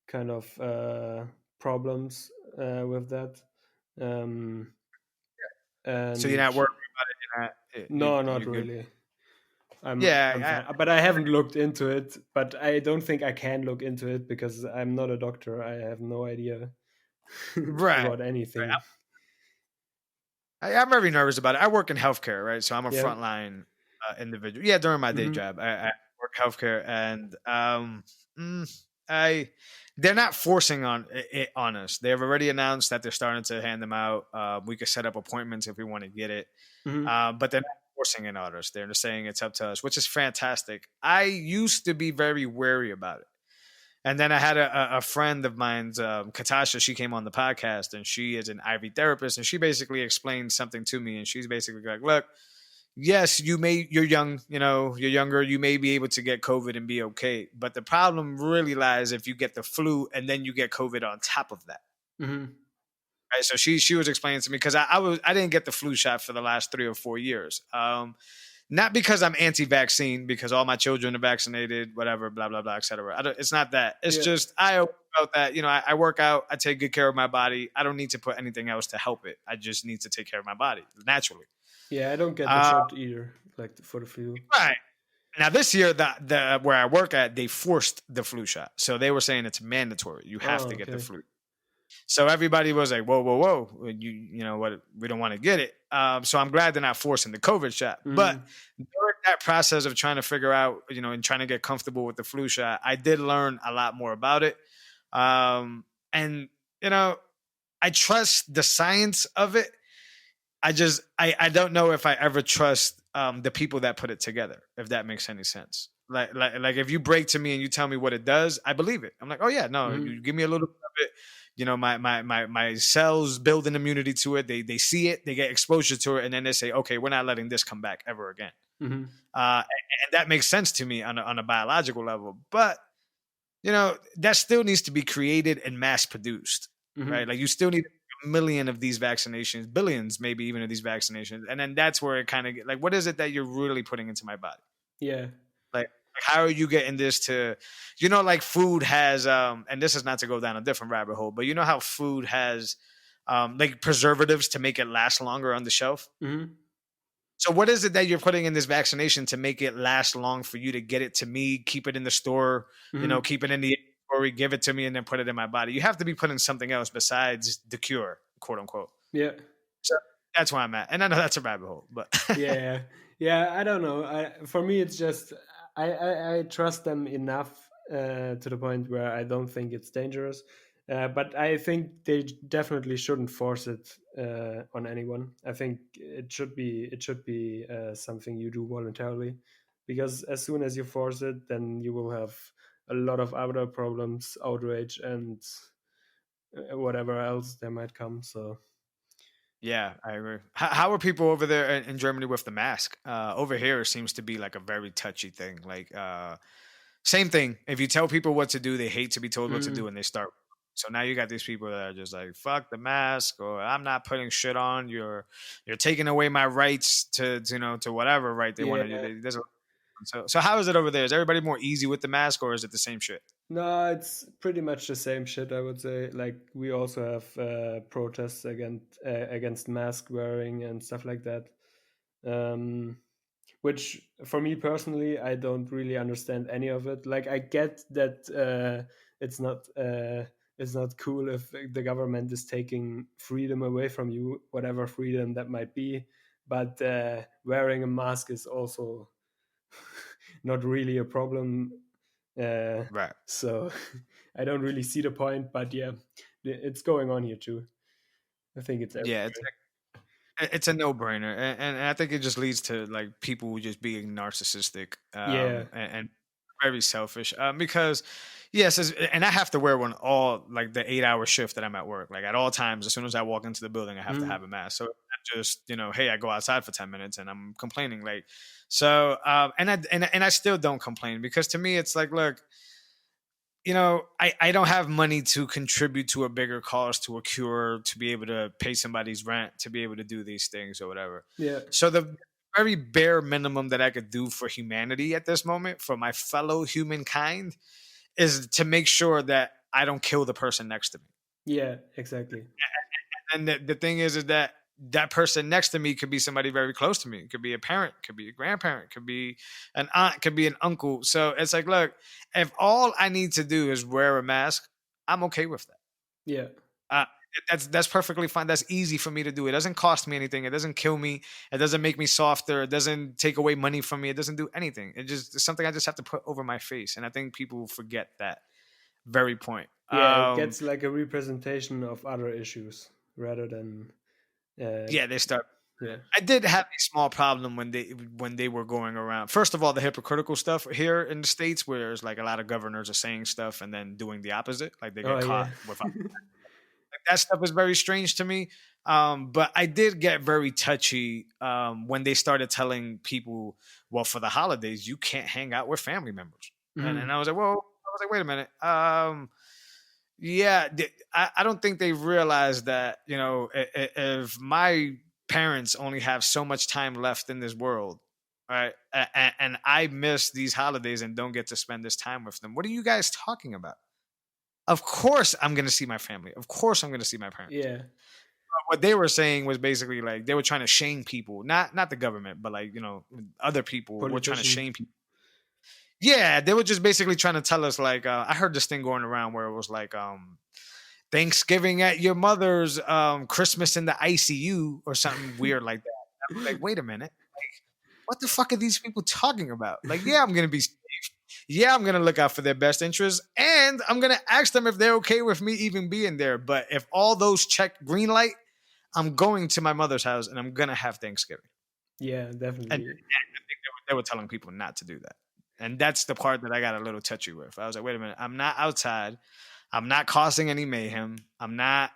Speaker 2: kind of problems with that. Um,
Speaker 1: So you're
Speaker 2: and
Speaker 1: not worried about it. You're not.
Speaker 2: no, not
Speaker 1: You're good.
Speaker 2: really. I'm
Speaker 1: Yeah.
Speaker 2: fine, but I haven't looked into it. But I don't think I can look into it because I'm not a doctor. I have no idea
Speaker 1: Right.
Speaker 2: about anything.
Speaker 1: I'm very nervous about it. I work in healthcare, right? So I'm a
Speaker 2: Yeah.
Speaker 1: frontline individual. Yeah, during my day
Speaker 2: Hmm.
Speaker 1: job, I work healthcare, and I they're not forcing it on us. They've already announced that they're starting to hand them out. We could set up appointments if we want to get it,
Speaker 2: Hmm.
Speaker 1: but they're not forcing it on us. They're just saying it's up to us, which is fantastic. I used to be very wary about it. And then I had a friend of mine's, Katasha. She came on the podcast, and she is an IV therapist, and she basically explained something to me. And she's basically like, "Look, yes, you're young, you're younger. You may be able to get COVID and be okay, but the problem really lies if you get the flu and then you get COVID on top of that."
Speaker 2: Hmm.
Speaker 1: Right. So she was explaining to me because I didn't get the flu shot for the last 3 or 4 years. Not because I'm anti-vaccine, because all my children are vaccinated, whatever, blah blah blah, etc. It's not that. It's
Speaker 2: Yeah.
Speaker 1: just I felt that I work out, I take good care of my body. I don't need to put anything else to help it. I just need to take care of my body naturally.
Speaker 2: Yeah. I don't get the
Speaker 1: Uh,
Speaker 2: shot either. Like for the flu.
Speaker 1: right now, this year, the where I work at, they forced the flu shot, so they were saying it's mandatory. You have
Speaker 2: Oh,
Speaker 1: to get the
Speaker 2: okay.
Speaker 1: flu. So everybody was like, "Whoa, whoa, whoa! You know what? We don't want to get it." So I'm glad they're not forcing the COVID shot. But
Speaker 2: Hmm.
Speaker 1: during that process of trying to figure out, and trying to get comfortable with the flu shot, I did learn a lot more about it. And you know, I trust the science of it. I don't know if I ever trust the people that put it together, if that makes any sense. Like if you break to me and you tell me what it does, I believe it. I'm like, oh yeah, no,
Speaker 2: Hmm.
Speaker 1: you give me a little bit of it. My cells build an immunity to it. They see it, they get exposure to it, and then they say, okay, we're not letting this come back ever again.
Speaker 2: Hmm.
Speaker 1: And that makes sense to me on a biological level. But that still needs to be created and mass produced, right?
Speaker 2: Hmm.
Speaker 1: Like you still need a million of these vaccinations, billions maybe even of these vaccinations, and then that's where it kind of like, what is it that you're really putting into my body?
Speaker 2: Yeah.
Speaker 1: Like how are you getting this to, like food has, and this is not to go down a different rabbit hole, but you know how food has, like preservatives to make it last longer on the shelf.
Speaker 2: Hmm.
Speaker 1: So what is it that you're putting in this vaccination to make it last long for you to get it to me, keep it in the store,
Speaker 2: Hmm.
Speaker 1: keep it in the inventory, give it to me, and then put it in my body? You have to be putting something else besides the cure, quote unquote.
Speaker 2: Yeah.
Speaker 1: So that's where I'm at. And I know that's a rabbit hole, but
Speaker 2: Yeah. Yeah. I don't know. For me, it's just I trust them enough to the point where I don't think it's dangerous. But I think they definitely shouldn't force it on anyone. I think it should be something you do voluntarily, because as soon as you force it, then you will have a lot of other problems, outrage, and whatever else there might come. So.
Speaker 1: yeah, I agree. How are people over there in Germany with the mask? Over here, it seems to be like a very touchy thing. Like, same thing. If you tell people what to do, they hate to be told what to do,
Speaker 2: Mm,
Speaker 1: and they start. So now you got these people that are just like, "Fuck the mask," or "I'm not putting shit on." You're taking away my rights to whatever right they want to
Speaker 2: yeah.
Speaker 1: do. So how is it over there? Is everybody more easy with the mask, or is it the same shit?
Speaker 2: No, it's pretty much the same shit, I would say. Like we also have protests against mask wearing and stuff like that. Um, which for me personally, I don't really understand any of it. Like I get that it's not uh, it's not cool if the government is taking freedom away from you, whatever freedom that might be. But wearing a mask is also not really a problem. Uh,
Speaker 1: Right.
Speaker 2: so I don't really see the point, but yeah, it's going on here too. I think it's
Speaker 1: Yeah,
Speaker 2: everywhere.
Speaker 1: it's a no brainer, and I think it just leads to like people just being narcissistic,
Speaker 2: Yeah.
Speaker 1: and very selfish. Because yes, and I have to wear one all like the 8 hour shift that I'm at work. Like at all times, as soon as I walk into the building, I have to have
Speaker 2: Mm.
Speaker 1: a mask. So that just, hey, I go outside for 10 minutes and I'm complaining. Like, so, and I still don't complain, because to me, it's like, look, I don't have money to contribute to a bigger cause, to a cure, to be able to pay somebody's rent, to be able to do these things or whatever.
Speaker 2: Yeah.
Speaker 1: So the very bare minimum that I could do for humanity at this moment, for my fellow humankind, is to make sure that I don't kill the person next to me.
Speaker 2: Yeah, exactly.
Speaker 1: And the thing is that person next to me could be somebody very close to me. It could be a parent, could be a grandparent, could be an aunt, could be an uncle. So it's like, look, if all I need to do is wear a mask, I'm okay with that.
Speaker 2: Yeah.
Speaker 1: That's perfectly fine. That's easy for me to do. It doesn't cost me anything. It doesn't kill me. It doesn't make me softer. It doesn't take away money from me. It doesn't do anything. It's something I just have to put over my face. And I think people forget that very point.
Speaker 2: Yeah, it gets like a representation of other issues rather than
Speaker 1: they start.
Speaker 2: Yeah.
Speaker 1: I did have a small problem when they were going around. First of all, the hypocritical stuff here in the States, where there's like a lot of governors are saying stuff and then doing the opposite, like they get caught with. Like, that stuff is very strange to me. But I did get very touchy when they started telling people, well, for the holidays, you can't hang out with family members. Mm-hmm. And I was like, wait a minute. Yeah, I don't think they realized that, if my parents only have so much time left in this world, right, and I miss these holidays and don't get to spend this time with them, what are you guys talking about? Of course I'm going to see my family. Of course I'm going to see my parents.
Speaker 2: Yeah.
Speaker 1: What they were saying was basically like they were trying to shame people, not the government, but like, other people were trying to shame people. Yeah, they were just basically trying to tell us, like, I heard this thing going around where it was like, Thanksgiving at your mother's, Christmas in the ICU or something weird like that. I'm like, wait a minute. Like, what the fuck are these people talking about? Like, yeah, I'm going to be safe. Yeah, I'm going to look out for their best interests. And I'm going to ask them if they're okay with me even being there. But if all those check green light, I'm going to my mother's house and I'm going to have Thanksgiving.
Speaker 2: Yeah, definitely.
Speaker 1: And I think they were telling people not to do that. And that's the part that I got a little touchy with. I was like, wait a minute, I'm not outside. I'm not causing any mayhem. I'm not,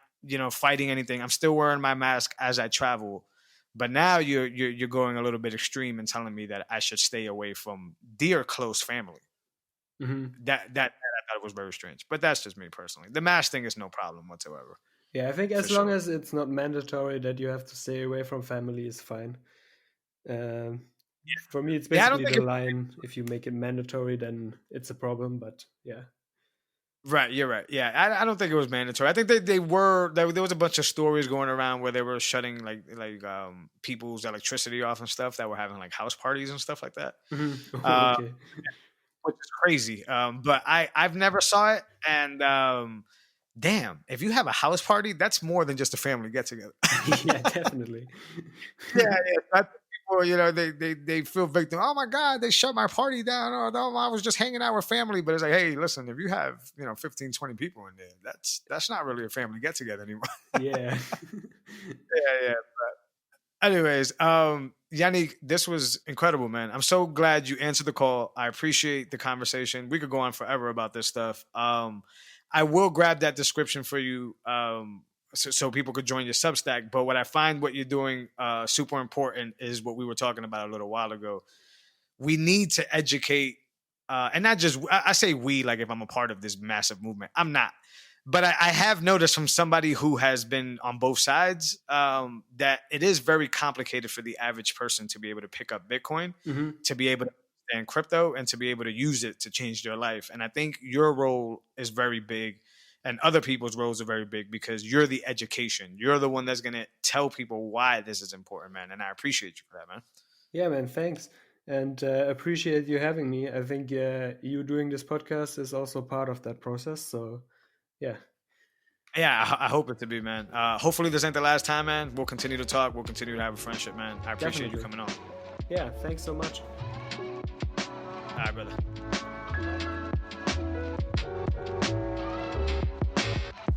Speaker 1: fighting anything. I'm still wearing my mask as I travel. But now you're going a little bit extreme and telling me that I should stay away from dear close family. Mm-hmm. That I thought it was very strange. But that's just me personally. The mask thing is no problem whatsoever.
Speaker 2: Yeah, I think as long as it's not mandatory that you have to stay away from family is fine. For me, it's basically the line. If you make it mandatory, then it's a problem. But yeah,
Speaker 1: right. You're right. Yeah, I don't think it was mandatory. I think there was a bunch of stories going around where they were shutting like people's electricity off and stuff, that were having like house parties and stuff like that.
Speaker 2: Mm-hmm. Okay.
Speaker 1: Which is crazy. But I've never saw it, and damn, if you have a house party, that's more than just a family get together.
Speaker 2: Yeah, definitely.
Speaker 1: Yeah. People, they feel victim. Oh my God, they shut my party down. Oh no, I was just hanging out with family. But it's like, hey, listen, if you have 15, 20 people in there, that's not really a family get together anymore.
Speaker 2: Yeah.
Speaker 1: Yeah. But anyways, Yannik, this was incredible, man. I'm so glad you answered the call. I appreciate the conversation. We could go on forever about this stuff. I will grab that description for you. So people could join your Substack. But what I find what you're doing super important is what we were talking about a little while ago. We need to educate, and not just, I say we, like if I'm a part of this massive movement. I'm not. But I have noticed from somebody who has been on both sides that it is very complicated for the average person to be able to pick up Bitcoin, mm-hmm. to be able to understand crypto, and to be able to use it to change their life. And I think your role is very big. And other people's roles are very big because you're the education. You're the one that's going to tell people why this is important, man. And I appreciate you for that, man.
Speaker 2: Yeah, man. Thanks. And appreciate you having me. I think you doing this podcast is also part of that process. So, yeah.
Speaker 1: Yeah, I hope it to be, man. Hopefully this ain't the last time, man. We'll continue to talk. We'll continue to have a friendship, man. I appreciate you coming on.
Speaker 2: Yeah, thanks so much.
Speaker 1: All right, brother.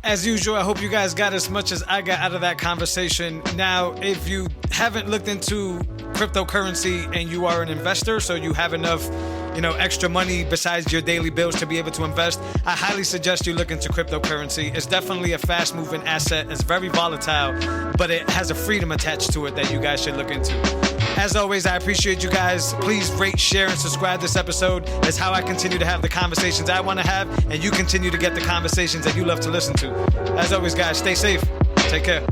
Speaker 1: As usual, I hope you guys got as much as I got out of that conversation. Now, if you haven't looked into cryptocurrency and you are an investor, so you have enough, extra money besides your daily bills to be able to invest, I highly suggest you look into cryptocurrency. It's definitely a fast-moving asset. It's very volatile, but it has a freedom attached to it that you guys should look into. As always, I appreciate you guys. Please rate, share, and subscribe this episode. It's how I continue to have the conversations I want to have, and you continue to get the conversations that you love to listen to. As always, guys, stay safe. Take care.